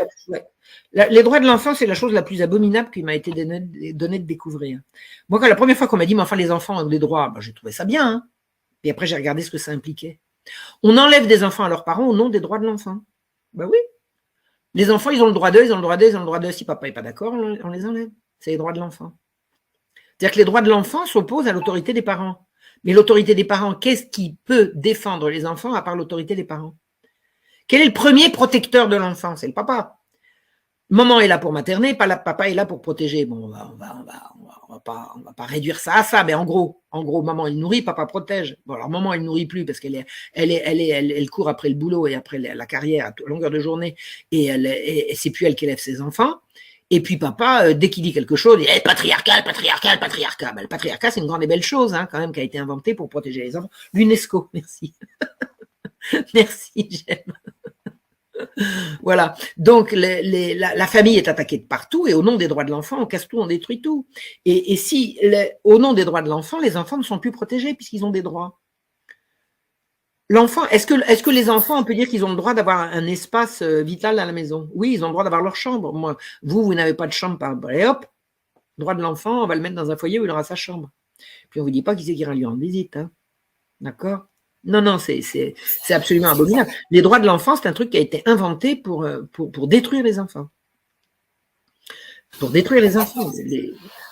les droits de l'enfant, c'est la chose la plus abominable qui m'a été donnée de découvrir. Moi, quand la première fois qu'on m'a dit, mais enfin, les enfants ont des droits, j'ai trouvé ça bien. Hein. Et après, j'ai regardé ce que ça impliquait. On enlève des enfants à leurs parents au nom des droits de l'enfant. Oui. Les enfants, ils ont le droit d'eux. Si papa n'est pas d'accord, on les enlève. C'est les droits de l'enfant. C'est-à-dire que les droits de l'enfant s'opposent à l'autorité des parents. Mais l'autorité des parents, qu'est-ce qui peut défendre les enfants à part l'autorité des parents? Quel est le premier protecteur de l'enfant? C'est le papa. Maman est là pour materner, papa est là pour protéger. Bon, on va pas réduire ça à ça, mais en gros, maman elle nourrit, papa protège. Bon, alors maman elle nourrit plus parce qu'elle court après le boulot et après la carrière à longueur de journée et c'est plus elle qui élève ses enfants. Et puis papa, dès qu'il dit quelque chose, il dit patriarcat. Le patriarcat, c'est une grande et belle chose, hein, quand même, qui a été inventée pour protéger les enfants. L'UNESCO, merci. Merci, j'aime. Voilà. Donc, la famille est attaquée de partout et au nom des droits de l'enfant, on casse tout, on détruit tout. Et si, au nom des droits de l'enfant, les enfants ne sont plus protégés puisqu'ils ont des droits. L'enfant, est-ce que les enfants, on peut dire qu'ils ont le droit d'avoir un espace vital à la maison? Oui, ils ont le droit d'avoir leur chambre. Moi, vous n'avez pas de chambre, et hop, droit de l'enfant, on va le mettre dans un foyer où il aura sa chambre. Puis on vous dit pas qui c'est qui ira lui rendre visite, hein. D'accord? Non, c'est absolument abominable. Les droits de l'enfant, c'est un truc qui a été inventé pour détruire les enfants. Pour détruire les enfants.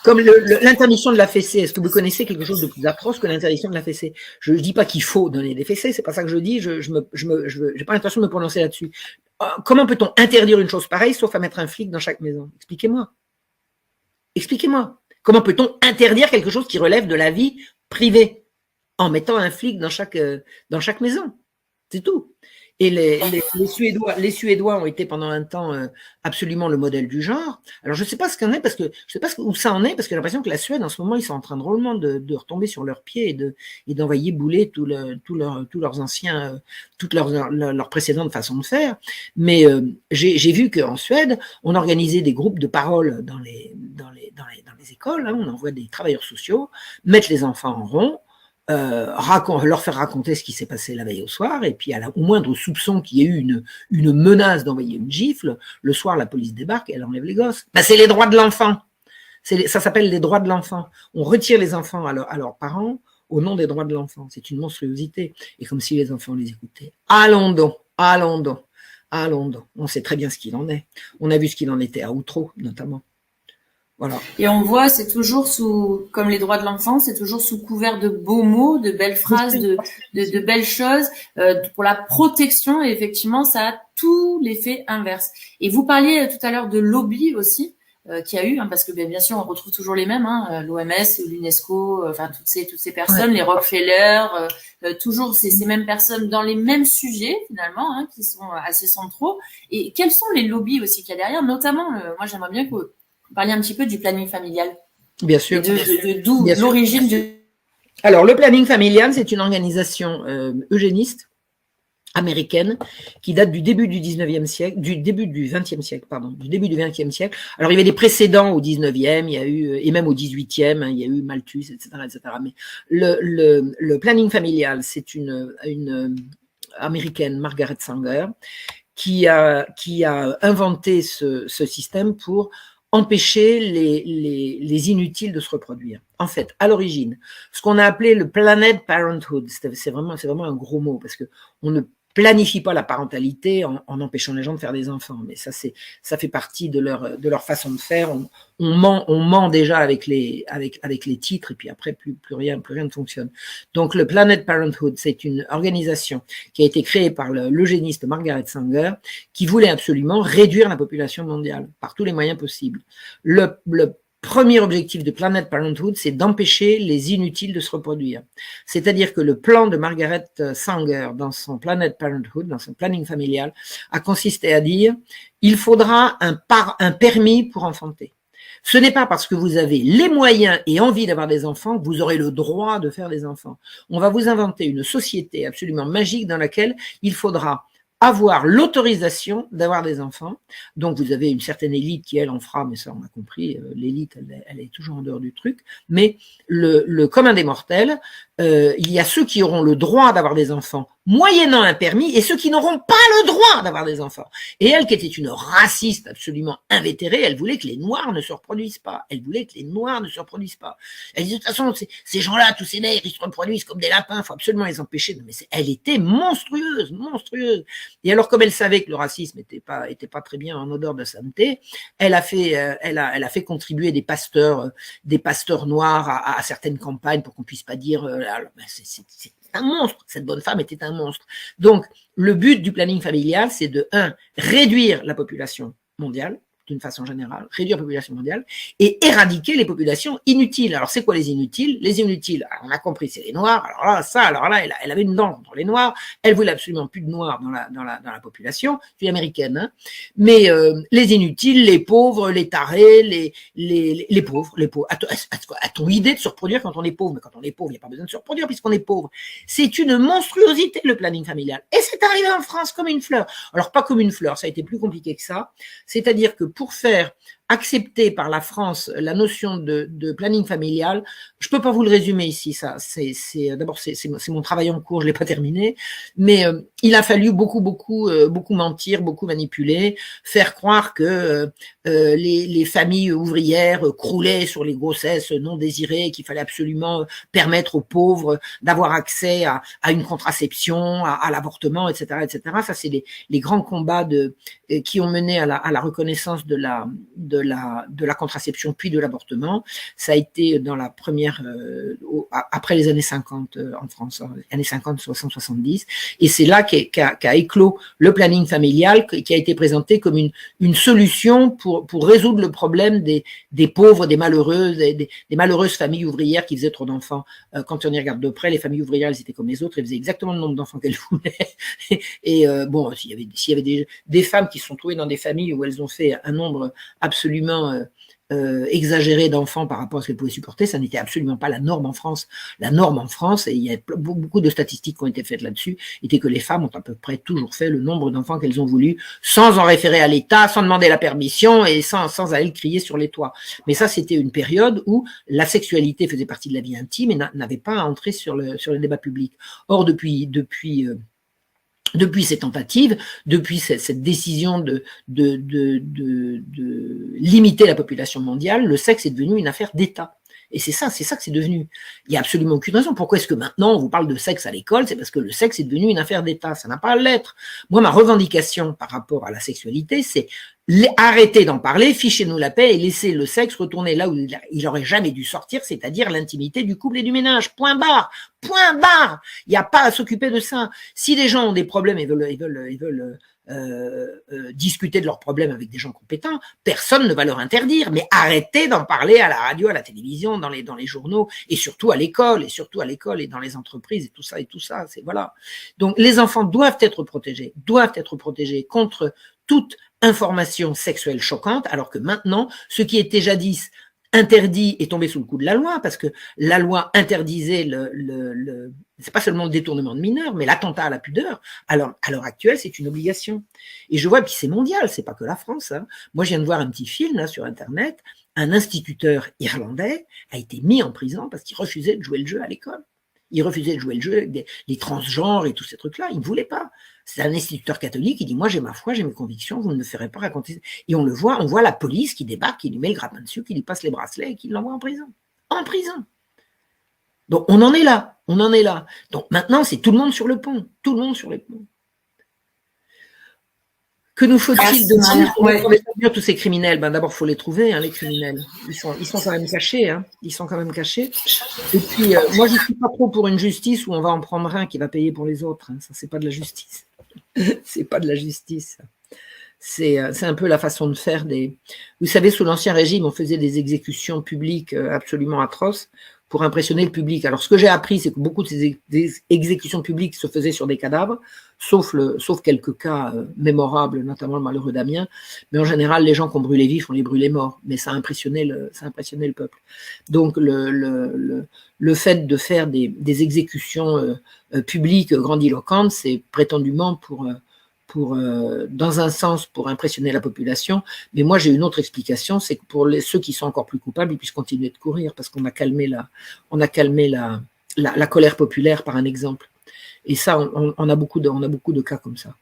Comme l'interdiction de la fessée. Est-ce que vous connaissez quelque chose de plus atroce que l'interdiction de la fessée? Je ne dis pas qu'il faut donner des fessées, c'est pas ça que je dis. Je n'ai pas l'intention de me prononcer là-dessus. Comment peut-on interdire une chose pareille sauf à mettre un flic dans chaque maison? Expliquez-moi. Comment peut-on interdire quelque chose qui relève de la vie privée? en mettant un flic dans chaque maison. C'est tout. Et les Suédois ont été pendant un temps absolument le modèle du genre. Alors je sais pas ce qu'en est, parce que je sais pas où ça en est, parce que j'ai l'impression que la Suède en ce moment ils sont en train drôlement de retomber sur leurs pieds et d'envoyer bouler tous leurs anciens, toutes leurs précédentes façons de faire. Mais j'ai vu qu'en Suède on organisait des groupes de parole dans les écoles. Hein, on envoie des travailleurs sociaux mettre les enfants en rond. Leur faire raconter ce qui s'est passé la veille au soir, et puis au moindre soupçon qu'il y ait eu une menace d'envoyer une gifle, le soir la police débarque et elle enlève les gosses. Ben, c'est les droits de l'enfant. Ça s'appelle les droits de l'enfant. On retire les enfants à leurs parents au nom des droits de l'enfant. C'est une monstruosité. Et comme si les enfants les écoutaient. Allons donc. On sait très bien ce qu'il en est. On a vu ce qu'il en était à Outreau, notamment. Voilà. Et on voit, c'est toujours comme les droits de l'enfant, c'est toujours sous couvert de beaux mots, de belles phrases, de belles choses, pour la protection. Et effectivement, ça a tout l'effet inverse. Et vous parliez tout à l'heure de lobby aussi, qu'il y a eu, hein, parce que bien sûr, on retrouve toujours les mêmes, hein, l'OMS, l'UNESCO, enfin toutes ces personnes, les Rockefeller, toujours ces mêmes personnes dans les mêmes sujets finalement, hein, qui sont assez centraux. Et quels sont les lobbies aussi qu'il y a derrière, notamment, moi j'aimerais bien que parler un petit peu du planning familial. Bien sûr. D'où l'origine du... Alors, le planning familial, c'est une organisation eugéniste américaine qui date du début du 19e siècle, du début du 20e siècle, pardon, du début du 20e siècle. Alors, il y avait des précédents au 19e, il y a eu, et même au 18e, hein, il y a eu Malthus, etc., etc. Mais le planning familial, c'est une américaine, Margaret Sanger, qui a inventé ce système pour empêcher les inutiles de se reproduire. En fait, à l'origine, ce qu'on a appelé le Planned Parenthood, c'est vraiment un gros mot, parce que on ne planifie pas la parentalité en empêchant les gens de faire des enfants, mais ça fait partie de leur façon de faire. On ment déjà avec les titres, et puis après plus rien ne fonctionne. Donc le Planned Parenthood, c'est une organisation qui a été créée par l'eugéniste Margaret Sanger, qui voulait absolument réduire la population mondiale par tous les moyens possibles. Le premier objectif de Planned Parenthood, c'est d'empêcher les inutiles de se reproduire. C'est-à-dire que le plan de Margaret Sanger dans son Planned Parenthood, dans son planning familial, a consisté à dire il faudra un permis pour enfanter. Ce n'est pas parce que vous avez les moyens et envie d'avoir des enfants que vous aurez le droit de faire des enfants. On va vous inventer une société absolument magique dans laquelle il faudra avoir l'autorisation d'avoir des enfants. Donc, vous avez une certaine élite qui, elle, en fera, mais ça, on a compris, l'élite, elle est toujours en dehors du truc. Mais le commun des mortels, il y a ceux qui auront le droit d'avoir des enfants moyennant un permis et ceux qui n'auront pas le droit d'avoir des enfants. Et elle, qui était une raciste absolument invétérée, elle voulait que les Noirs ne se reproduisent pas. Elle voulait que les Noirs ne se reproduisent pas. Elle disait, de toute façon, ces gens-là, tous ces nègres, ils se reproduisent comme des lapins, il faut absolument les empêcher. Mais elle était monstrueuse. Et alors, comme elle savait que le racisme était pas très bien en odeur de sainteté, elle a fait contribuer des pasteurs noirs à certaines campagnes pour qu'on puisse pas dire, c'est un monstre. Cette bonne femme était un monstre. Donc, le but du planning familial, c'est de, réduire la population mondiale, d'une façon générale, réduire la population mondiale et éradiquer les populations inutiles. Alors, c'est quoi les inutiles? Les inutiles, alors, on a compris, c'est les Noirs. Alors là, elle avait une dent contre les Noirs. Elle voulait absolument plus de Noirs dans la population. Je suis américaine, hein. Mais les inutiles, les pauvres, les tarés, les pauvres. A-t-on idée de se reproduire quand on est pauvre? Mais quand on est pauvre, il n'y a pas besoin de se reproduire puisqu'on est pauvre. C'est une monstruosité, le planning familial. Et c'est arrivé en France comme une fleur. Alors, pas comme une fleur, ça a été plus compliqué que ça. C'est-à-dire que pour faire accepter par la France la notion de planning familial, je peux pas vous le résumer ici, ça. D'abord, c'est mon travail en cours, je l'ai pas terminé, mais il a fallu beaucoup mentir, beaucoup manipuler, faire croire que les familles ouvrières croulaient sur les grossesses non désirées, qu'il fallait absolument permettre aux pauvres d'avoir accès à une contraception, à l'avortement, etc. Ça, c'est les grands combats qui ont mené à la reconnaissance de de la contraception puis de l'avortement, ça a été dans la première, après les années 50 en France, années 50, 60, 70, et c'est là qu'a éclos le planning familial, qui a été présenté comme une solution pour résoudre le problème des pauvres, des malheureuses, des malheureuses familles ouvrières qui faisaient trop d'enfants. Quand on y regarde de près, les familles ouvrières, elles étaient comme les autres, elles faisaient exactement le nombre d'enfants qu'elles voulaient. Et bon, s'il y avait des femmes qui se sont trouvées dans des familles où elles ont fait un nombre absolument exagéré d'enfants par rapport à ce qu'elles pouvaient supporter, ça n'était absolument pas la norme en France. La norme en France, et il y a beaucoup de statistiques qui ont été faites là-dessus, était que les femmes ont à peu près toujours fait le nombre d'enfants qu'elles ont voulu, sans en référer à l'État, sans demander la permission et sans aller le crier sur les toits. Mais ça, c'était une période où la sexualité faisait partie de la vie intime et n'avait pas à entrer sur le débat public. Or, depuis ces tentatives, depuis cette décision de limiter la population mondiale, le sexe est devenu une affaire d'État. Et c'est ça que c'est devenu. Il n'y a absolument aucune raison. Pourquoi est-ce que maintenant on vous parle de sexe à l'école? C'est parce que le sexe est devenu une affaire d'État. Ça n'a pas à l'être. Moi, ma revendication par rapport à la sexualité, c'est arrêter d'en parler, fichez-nous la paix et laisser le sexe retourner là où il aurait jamais dû sortir, c'est-à-dire l'intimité du couple et du ménage. Point barre. Point barre. Il n'y a pas à s'occuper de ça. Si les gens ont des problèmes et veulent discuter de leurs problèmes avec des gens compétents, personne ne va leur interdire, mais arrêtez d'en parler à la radio, à la télévision, dans les journaux, et surtout à l'école et dans les entreprises, et tout ça, c'est voilà. Donc, les enfants doivent être protégés contre toute information sexuelle choquante, alors que maintenant, ce qui était jadis interdit est tombé sous le coup de la loi, parce que la loi interdisait c'est pas seulement le détournement de mineurs, mais l'attentat à la pudeur. Alors, à l'heure actuelle, c'est une obligation. Et je vois, puis c'est mondial, c'est pas que la France, hein. Moi, je viens de voir un petit film, là, sur Internet. Un instituteur irlandais a été mis en prison parce qu'il refusait de jouer le jeu à l'école. Il refusait de jouer le jeu avec les transgenres et tous ces trucs-là. Il ne voulait pas. C'est un instituteur catholique, il dit, moi, j'ai ma foi, j'ai mes convictions, vous ne me ferez pas raconter. Et on voit la police qui débarque, qui lui met le grappin dessus, qui lui passe les bracelets et qui l'envoie en prison. En prison. Donc, on en est là. Donc, maintenant, c'est tout le monde sur le pont. Tout le monde sur les ponts. Que nous faut-il de tous ces criminels? D'abord, il faut les trouver, hein, les criminels. Ils sont quand même cachés. Hein. Ils sont quand même cachés. Et puis, moi, je ne suis pas trop pour une justice où on va en prendre un qui va payer pour les autres. Hein. Ça, c'est pas de la justice. C'est pas de la justice. C'est un peu la façon de faire des... Vous savez, sous l'Ancien Régime, on faisait des exécutions publiques absolument atroces pour impressionner le public. Alors, ce que j'ai appris, c'est que beaucoup de ces exécutions publiques se faisaient sur des cadavres, sauf quelques cas mémorables, notamment le malheureux Damien. Mais en général, les gens qu'on brûlait vifs, on les brûlait morts. Mais ça impressionnait le peuple. Donc, le fait de faire des exécutions publiques grandiloquentes, c'est prétendument dans un sens, pour impressionner la population. Mais moi, j'ai une autre explication, c'est que pour ceux qui sont encore plus coupables, ils puissent continuer de courir parce qu'on a calmé la colère populaire par un exemple. Et ça, on a beaucoup de cas comme ça.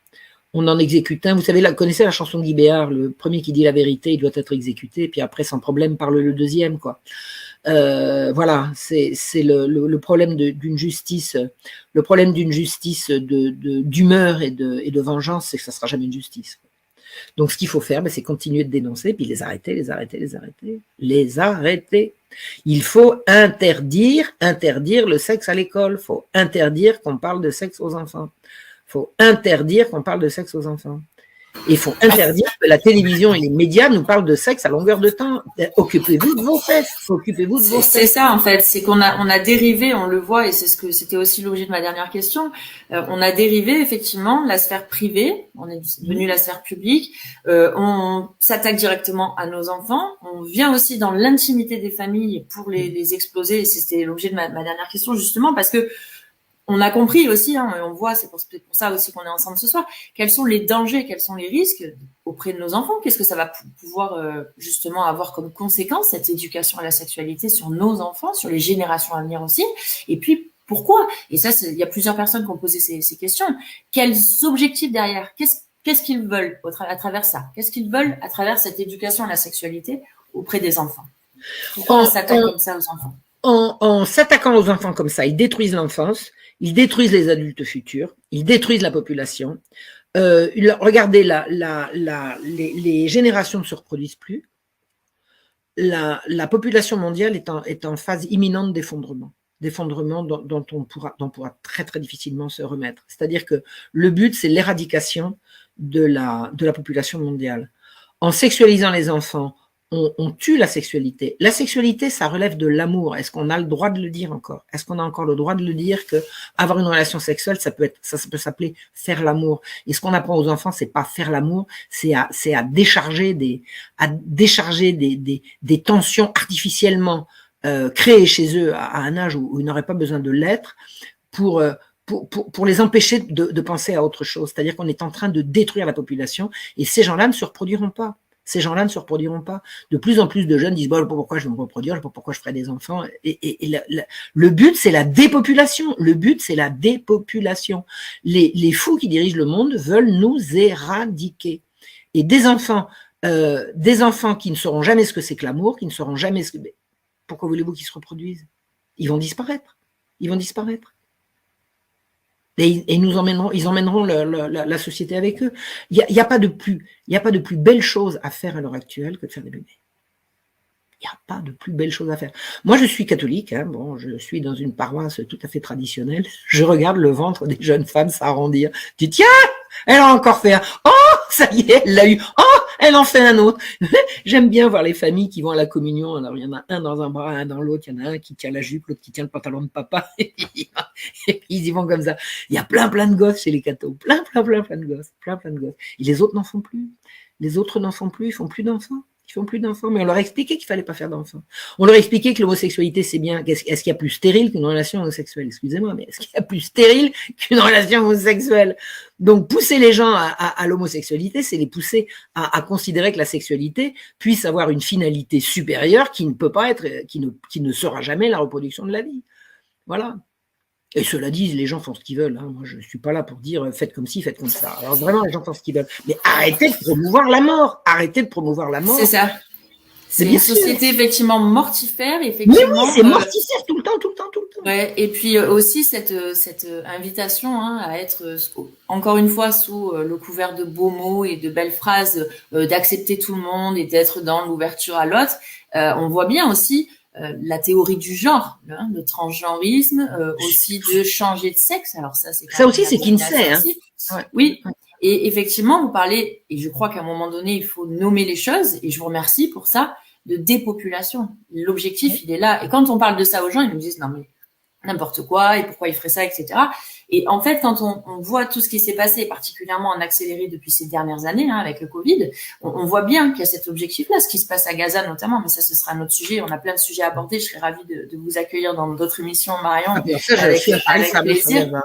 On en exécute un. Vous savez, connaissez la chanson de Guy Béard, le premier qui dit la vérité, il doit être exécuté, puis après, sans problème, parle le deuxième, quoi. Voilà, c'est le problème d'une justice. Le problème d'une justice d'humeur et de vengeance, c'est que ça sera jamais une justice. Donc, ce qu'il faut faire, c'est continuer de dénoncer, puis les arrêter. Il faut interdire le sexe à l'école. Il faut interdire qu'on parle de sexe aux enfants. Il faut interdire que la télévision et les médias nous parlent de sexe à longueur de temps. Occupez-vous de vos fesses. C'est ça, en fait. C'est qu'on a dérivé, on le voit, et c'était aussi l'objet de ma dernière question. On a dérivé, effectivement, la sphère privée. On est devenu la sphère publique. On s'attaque directement à nos enfants. On vient aussi dans l'intimité des familles pour les exploser. Et c'était l'objet de ma dernière question, justement, parce que on a compris aussi, hein, on voit, c'est pour ça aussi qu'on est ensemble ce soir, quels sont les dangers, quels sont les risques auprès de nos enfants, qu'est-ce que ça va pouvoir justement avoir comme conséquence, cette éducation à la sexualité sur nos enfants, sur les générations à venir aussi, et puis pourquoi? Et ça, il y a plusieurs personnes qui ont posé ces questions. Quels objectifs derrière? Qu'est-ce qu'ils veulent à travers ça? Qu'est-ce qu'ils veulent à travers cette éducation à la sexualité auprès des enfants? Pourquoi on s'attaque comme ça aux enfants? En s'attaquant aux enfants comme ça, ils détruisent l'enfance, ils détruisent les adultes futurs, ils détruisent la population. Regardez, les générations ne se reproduisent plus. la population mondiale est en phase imminente d'effondrement dont on pourra très très difficilement se remettre. C'est-à-dire que le but, c'est l'éradication de la population mondiale. En sexualisant les enfants, on tue la sexualité. La sexualité, ça relève de l'amour. Est-ce qu'on a le droit de le dire encore? Est-ce qu'on a encore le droit de le dire que avoir une relation sexuelle, ça peut s'appeler faire l'amour? Et ce qu'on apprend aux enfants, c'est pas faire l'amour, c'est à décharger des tensions artificiellement créées chez eux à un âge où ils n'auraient pas besoin de l'être pour les empêcher de penser à autre chose. C'est-à-dire qu'on est en train de détruire la population et ces gens-là ne se reproduiront pas. Ces gens-là ne se reproduiront pas. De plus en plus de jeunes disent, bon, pourquoi je vais me reproduire, je sais pas pourquoi je ferai des enfants. Et le but, c'est la dépopulation. Le but, c'est la dépopulation. Les fous qui dirigent le monde veulent nous éradiquer. Et des enfants qui ne sauront jamais ce que c'est que l'amour, qui ne sauront jamais ce que... Pourquoi voulez-vous qu'ils se reproduisent? Ils vont disparaître. Ils vont disparaître. Et ils emmèneront la société avec eux. Il y a pas de plus belle chose à faire à l'heure actuelle que de faire des bébés. Il n'y a pas de plus belle chose à faire. Moi, je suis catholique, hein, bon, je suis dans une paroisse tout à fait traditionnelle. Je regarde le ventre des jeunes femmes s'arrondir. Je dis, tiens, elle a encore fait un. Oh, ça y est, elle l'a eu. Oh, elle en fait un autre. J'aime bien voir les familles qui vont à la communion. Alors, il y en a un dans un bras, un dans l'autre. Il y en a un qui tient la jupe, l'autre qui tient le pantalon de papa. Et puis, ils y vont comme ça. Il y a plein de gosses chez les cathos. Plein de gosses. Et les autres n'en font plus. Les autres n'en font plus. Ils font plus d'enfants. Ils font plus d'enfants, mais on leur a expliqué qu'il fallait pas faire d'enfants. On leur a expliqué que l'homosexualité, c'est bien. Est-ce qu'il y a plus stérile qu'une relation homosexuelle? Excusez-moi, mais est-ce qu'il y a plus stérile qu'une relation homosexuelle? Donc, pousser les gens à l'homosexualité, c'est les pousser à considérer que la sexualité puisse avoir une finalité supérieure qui ne peut pas être, qui ne sera jamais la reproduction de la vie. Voilà. Et cela dit, les gens font ce qu'ils veulent. Hein. Moi, je suis pas là pour dire faites comme ci, faites comme ça. Alors vraiment, les gens font ce qu'ils veulent. Mais arrêtez de promouvoir la mort. Arrêtez de promouvoir la mort. C'est ça. C'est une société effectivement mortifère. Effectivement, mais oui, c'est mortifère tout le temps. Ouais, et puis aussi cette invitation à être encore une fois sous le couvert de beaux mots et de belles phrases, d'accepter tout le monde et d'être dans l'ouverture à l'autre. On voit bien aussi la théorie du genre, le transgenrisme, aussi de changer de sexe. Alors ça aussi c'est Kinsey, hein. Ouais. Oui. Et effectivement, vous parlez, et je crois qu'à un moment donné, il faut nommer les choses, et je vous remercie pour ça, de dépopulation. L'objectif, il est là. Et quand on parle de ça aux gens, ils nous disent non mais n'importe quoi, et pourquoi il ferait ça, etc. Et en fait, quand on voit tout ce qui s'est passé, particulièrement en accéléré depuis ces dernières années, avec le Covid, on voit bien qu'il y a cet objectif-là, ce qui se passe à Gaza notamment, mais ça, ce sera un autre sujet. On a plein de sujets à aborder. Je serais ravie de vous accueillir dans d'autres émissions, Marion, avec plaisir.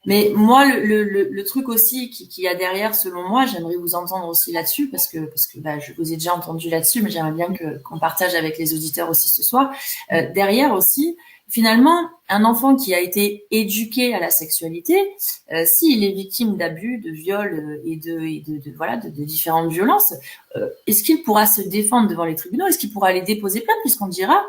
Mais moi, le truc aussi qui y a derrière, selon moi, j'aimerais vous entendre aussi là-dessus, parce que je vous ai déjà entendu là-dessus, mais j'aimerais bien qu'on partage avec les auditeurs aussi ce soir. Derrière aussi, finalement, un enfant qui a été éduqué à la sexualité, s'il est victime d'abus, de viols et de différentes violences, est-ce qu'il pourra se défendre devant les tribunaux? Est-ce qu'il pourra aller déposer plainte, puisqu'on dira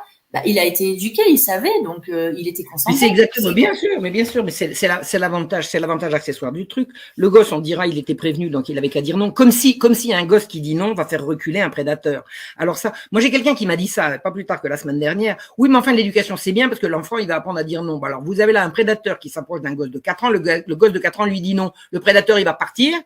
il a été éduqué, il savait, donc il était consentant. C'est exactement, bien sûr, mais c'est l'avantage accessoire du truc. Le gosse, on dira, il était prévenu, donc il avait qu'à dire non, comme si un gosse qui dit non va faire reculer un prédateur. Alors ça, moi j'ai quelqu'un qui m'a dit ça, pas plus tard que la semaine dernière. Oui, mais enfin l'éducation c'est bien parce que l'enfant il va apprendre à dire non. Bon, alors vous avez là un prédateur qui s'approche d'un gosse de 4 ans, le gosse de 4 ans lui dit non, le prédateur il va partir.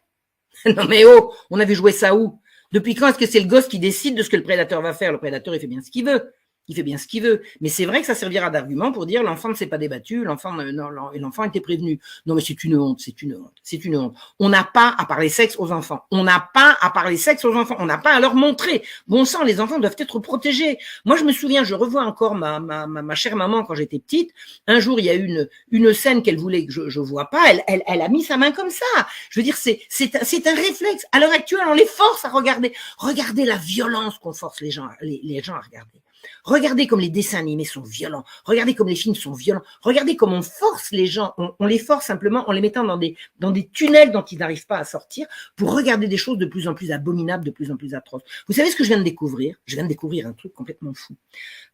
Non mais oh, on avait joué ça où? Depuis quand est-ce que c'est le gosse qui décide de ce que le prédateur va faire? Le prédateur il fait bien ce qu'il veut. Il fait bien ce qu'il veut. Mais c'est vrai que ça servira d'argument pour dire l'enfant ne s'est pas débattu, l'enfant était prévenu. Non, mais c'est une honte. On n'a pas à parler sexe aux enfants. On n'a pas à leur montrer. Bon sang, les enfants doivent être protégés. Moi, je me souviens, je revois encore ma chère maman quand j'étais petite. Un jour, il y a une scène qu'elle voulait que je vois pas. Elle a mis sa main comme ça. Je veux dire, c'est un réflexe. À l'heure actuelle, on les force à regarder. Regardez la violence qu'on force les gens à regarder. Regardez comme les dessins animés sont violents. Regardez comme les films sont violents. Regardez comme on force les gens. On les force simplement en les mettant dans des tunnels dont ils n'arrivent pas à sortir pour regarder des choses de plus en plus abominables, de plus en plus atroces. Vous savez ce que je viens de découvrir? Je viens de découvrir un truc complètement fou.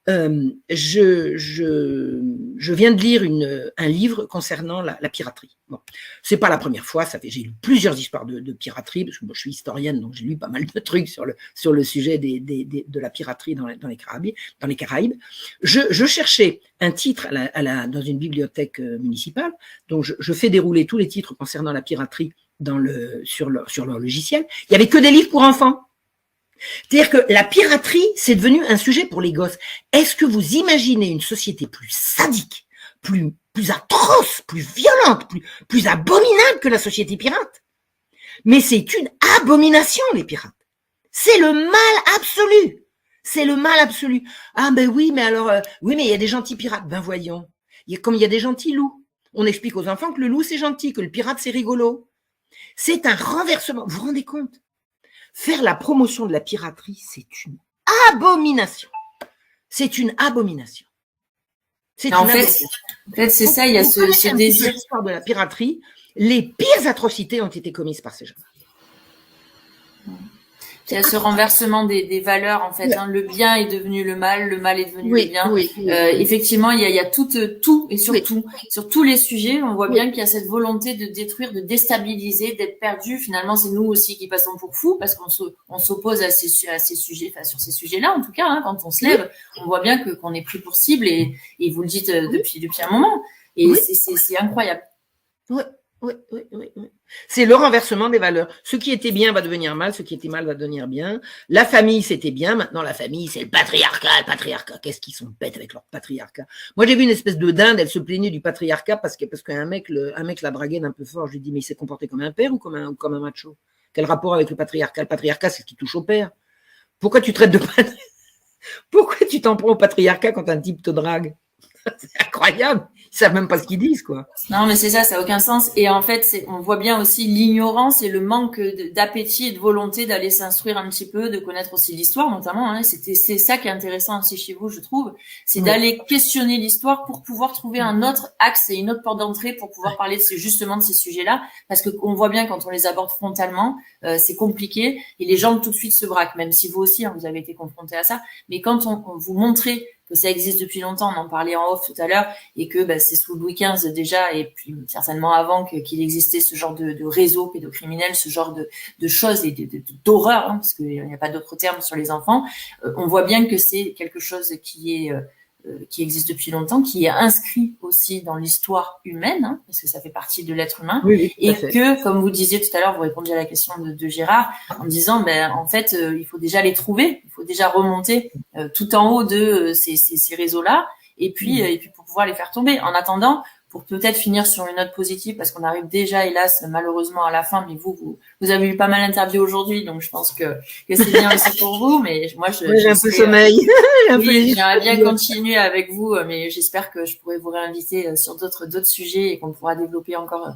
Je viens de lire un livre concernant la piraterie. Bon, c'est pas la première fois, j'ai lu plusieurs histoires de piraterie, parce que moi, je suis historienne, donc j'ai lu pas mal de trucs sur le sujet de la piraterie dans les Caraïbes. Je cherchais un titre dans une bibliothèque municipale, donc je fais dérouler tous les titres concernant la piraterie sur leur logiciel. Il y avait que des livres pour enfants. C'est-à-dire que la piraterie, c'est devenu un sujet pour les gosses. Est-ce que vous imaginez une société plus sadique, plus atroce, plus violente, plus abominable que la société pirate? Mais c'est une abomination, les pirates. C'est le mal absolu. C'est le mal absolu. Ah ben oui, mais alors, oui, mais il y a des gentils pirates. Ben voyons, comme il y a des gentils loups. On explique aux enfants que le loup, c'est gentil, que le pirate, c'est rigolo. C'est un renversement. Vous vous rendez compte? Faire la promotion de la piraterie, c'est une abomination. C'est une abomination. En fait, c'est ça, il y a ce désir. L'histoire de la piraterie, les pires atrocités ont été commises par ces gens. Il y a ce renversement des valeurs, en fait. Oui. Hein. Le bien est devenu le mal est devenu le bien. Oui. Effectivement, il y a tout et surtout, sur tous les sujets, on voit bien qu'il y a cette volonté de détruire, de déstabiliser, d'être perdu. Finalement, c'est nous aussi qui passons pour fous parce qu'on s'oppose à ces sujets, enfin sur ces sujets-là, en tout cas. Hein, quand on se lève, on voit bien qu'on est pris pour cible et vous le dites depuis un moment. Et c'est incroyable. Oui. Oui. C'est le renversement des valeurs. Ce qui était bien va devenir mal, ce qui était mal va devenir bien. La famille, c'était bien. Maintenant, la famille, c'est le patriarcat. Qu'est-ce qu'ils sont bêtes avec leur patriarcat. Moi, j'ai vu une espèce de dinde, elle se plaignait du patriarcat parce qu'un mec la draguait d'un peu fort. Je lui dis, mais il s'est comporté comme un père ou comme un macho? Quel rapport avec le patriarcat? Le patriarcat, c'est ce qui touche au père. Pourquoi tu traites de patriarcat? Pourquoi tu t'en prends au patriarcat quand un type te drague? C'est incroyable. Ils savent même pas ce qu'ils disent, quoi. Non, mais c'est ça, ça n'a aucun sens. Et en fait, on voit bien aussi l'ignorance et le manque d'appétit et de volonté d'aller s'instruire un petit peu, de connaître aussi l'histoire, notamment. Hein. C'est ça qui est intéressant aussi chez vous, je trouve. C'est d'aller questionner l'histoire pour pouvoir trouver un autre axe et une autre porte d'entrée pour pouvoir parler justement de ces sujets-là. Parce que on voit bien quand on les aborde frontalement, c'est compliqué et les gens tout de suite se braquent, même si vous aussi, hein, vous avez été confrontés à ça. Mais quand on vous montrez que ça existe depuis longtemps, on en parlait en off tout à l'heure, et que c'est sous Louis XV déjà, et puis certainement avant qu'il existait ce genre de réseau pédocriminel, ce genre de choses et d'horreur, hein, parce qu'il n'y a pas d'autre terme sur les enfants. On voit bien que c'est quelque chose qui existe depuis longtemps, qui est inscrit aussi dans l'histoire humaine, hein, parce que ça fait partie de l'être humain, et que, comme vous disiez tout à l'heure, vous répondiez à la question de Gérard, en disant, en fait, il faut déjà les trouver, il faut déjà remonter tout en haut de ces réseaux-là, et puis pour pouvoir les faire tomber. En attendant, pour peut-être finir sur une note positive, parce qu'on arrive déjà, hélas, malheureusement à la fin, mais vous avez eu pas mal d'interviews aujourd'hui, donc je pense que c'est bien aussi pour vous, mais moi, j'ai un peu sommeil. J'aimerais bien continuer avec vous, mais j'espère que je pourrai vous réinviter sur d'autres sujets et qu'on pourra développer encore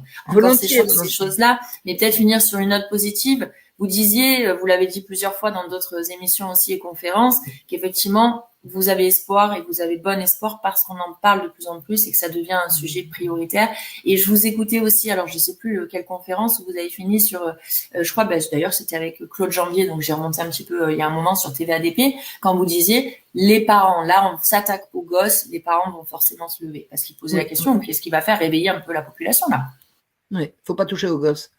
ces choses-là, mais peut-être finir sur une note positive. Vous disiez, vous l'avez dit plusieurs fois dans d'autres émissions aussi et conférences, qu'effectivement, vous avez espoir et vous avez bon espoir parce qu'on en parle de plus en plus et que ça devient un sujet prioritaire. Et je vous écoutais aussi, alors je sais plus quelle conférence où vous avez fini sur, je crois, d'ailleurs c'était avec Claude Jambier, donc j'ai remonté un petit peu il y a un moment sur TVADP, quand vous disiez, les parents, là on s'attaque aux gosses, les parents vont forcément se lever parce qu'ils posaient la question, qu'est-ce qui va faire réveiller un peu la population là? Oui, faut pas toucher aux gosses.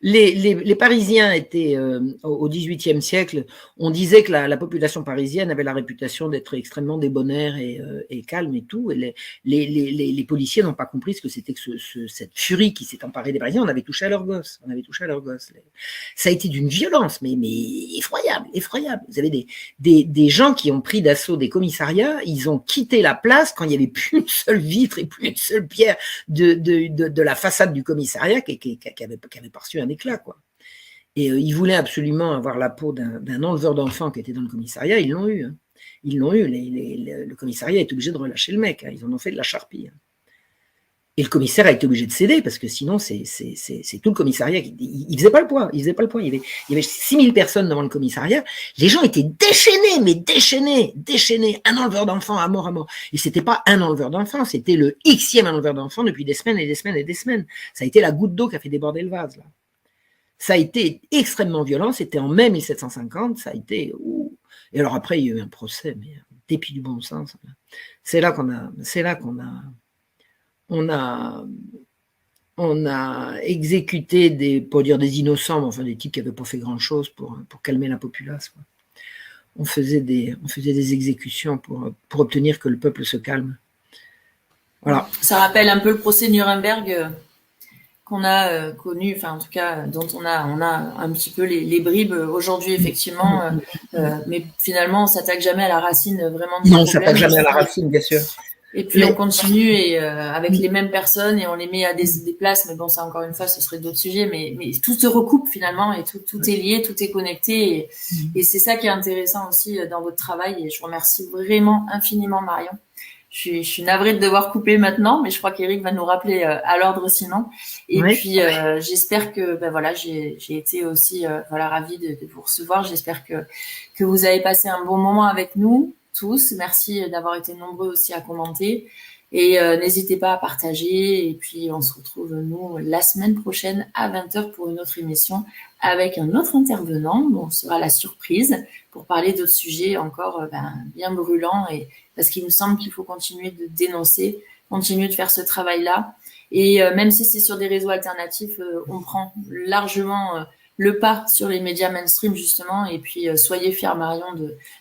Les Parisiens étaient au XVIIIe siècle. On disait que la population parisienne avait la réputation d'être extrêmement débonnaire et calme et tout. Et les policiers n'ont pas compris ce que c'était que cette furie qui s'est emparée des Parisiens. On avait touché à leurs gosses. Ça a été d'une violence, mais effroyable. Vous avez des gens qui ont pris d'assaut des commissariats. Ils ont quitté la place quand il n'y avait plus une seule vitre et plus une seule pierre de la façade du commissariat qui avait perçu un éclat, quoi. Et ils voulaient absolument avoir la peau d'un enleveur d'enfants qui était dans le commissariat, ils l'ont eu. Hein. Le commissariat est obligé de relâcher le mec, hein. Ils en ont fait de la charpie. Hein. Et le commissaire a été obligé de céder parce que sinon, c'est tout le commissariat. Il faisait pas le poids. Il faisait pas le poids. Il y avait 6000 personnes devant le commissariat. Les gens étaient déchaînés, mais déchaînés. Un enleveur d'enfants à mort. Et c'était pas un enleveur d'enfants, c'était le Xème enleveur d'enfants depuis des semaines et des semaines et des semaines. Ça a été la goutte d'eau qui a fait déborder le vase, là. Ça a été extrêmement violent. C'était en mai 1750. Ça a été, et alors après, il y a eu un procès, mais un dépit du bon sens. C'est là qu'on a exécuté pour dire des innocents, mais enfin des types qui n'avaient pas fait grand-chose pour calmer la populace, quoi. On faisait des exécutions pour obtenir que le peuple se calme. Voilà. Ça rappelle un peu le procès Nuremberg qu'on a connu, enfin en tout cas dont on a un petit peu les bribes aujourd'hui effectivement, mais finalement on s'attaque jamais à la racine vraiment du problème. Non, on s'attaque jamais à la racine, bien sûr. Et puis on continue et avec les mêmes personnes et on les met à des places, mais bon ça encore une fois ce serait d'autres sujets, mais tout se recoupe finalement et tout est lié, tout est connecté et c'est ça qui est intéressant aussi dans votre travail et je vous remercie vraiment infiniment Marion. Je suis navrée de devoir couper maintenant, mais je crois qu'Éric va nous rappeler à l'ordre sinon. Et puis j'espère que voilà, j'ai été aussi ravie de vous recevoir. J'espère que vous avez passé un bon moment avec nous tous. Merci d'avoir été nombreux aussi à commenter. Et n'hésitez pas à partager. Et puis on se retrouve nous la semaine prochaine à 20h pour une autre émission avec un autre intervenant. Bon, ce sera la surprise pour parler d'autres sujets encore bien brûlants et parce qu'il me semble qu'il faut continuer de dénoncer, continuer de faire ce travail-là. Et même si c'est sur des réseaux alternatifs, on prend largement le pas sur les médias mainstream, justement. Et puis, soyez fiers, Marion,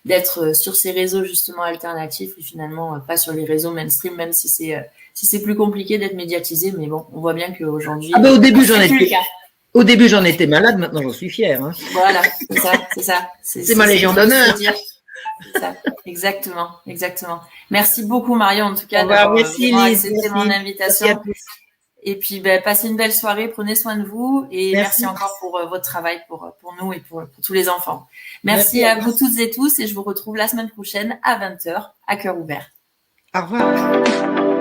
d'être sur ces réseaux, justement, alternatifs et finalement pas sur les réseaux mainstream, même si c'est plus compliqué d'être médiatisé. Mais bon, on voit bien qu'aujourd'hui... Ah ben, au début, j'en étais malade, maintenant j'en suis fière. Hein. Voilà, c'est ça. C'est ma légion d'honneur. Ça. Exactement. Merci beaucoup Marion en tout cas d'avoir accepté mon invitation. Et puis passez une belle soirée, prenez soin de vous et merci encore pour votre travail pour nous et pour tous les enfants. Merci à vous toutes et tous et je vous retrouve la semaine prochaine à 20h à cœur ouvert. Au revoir.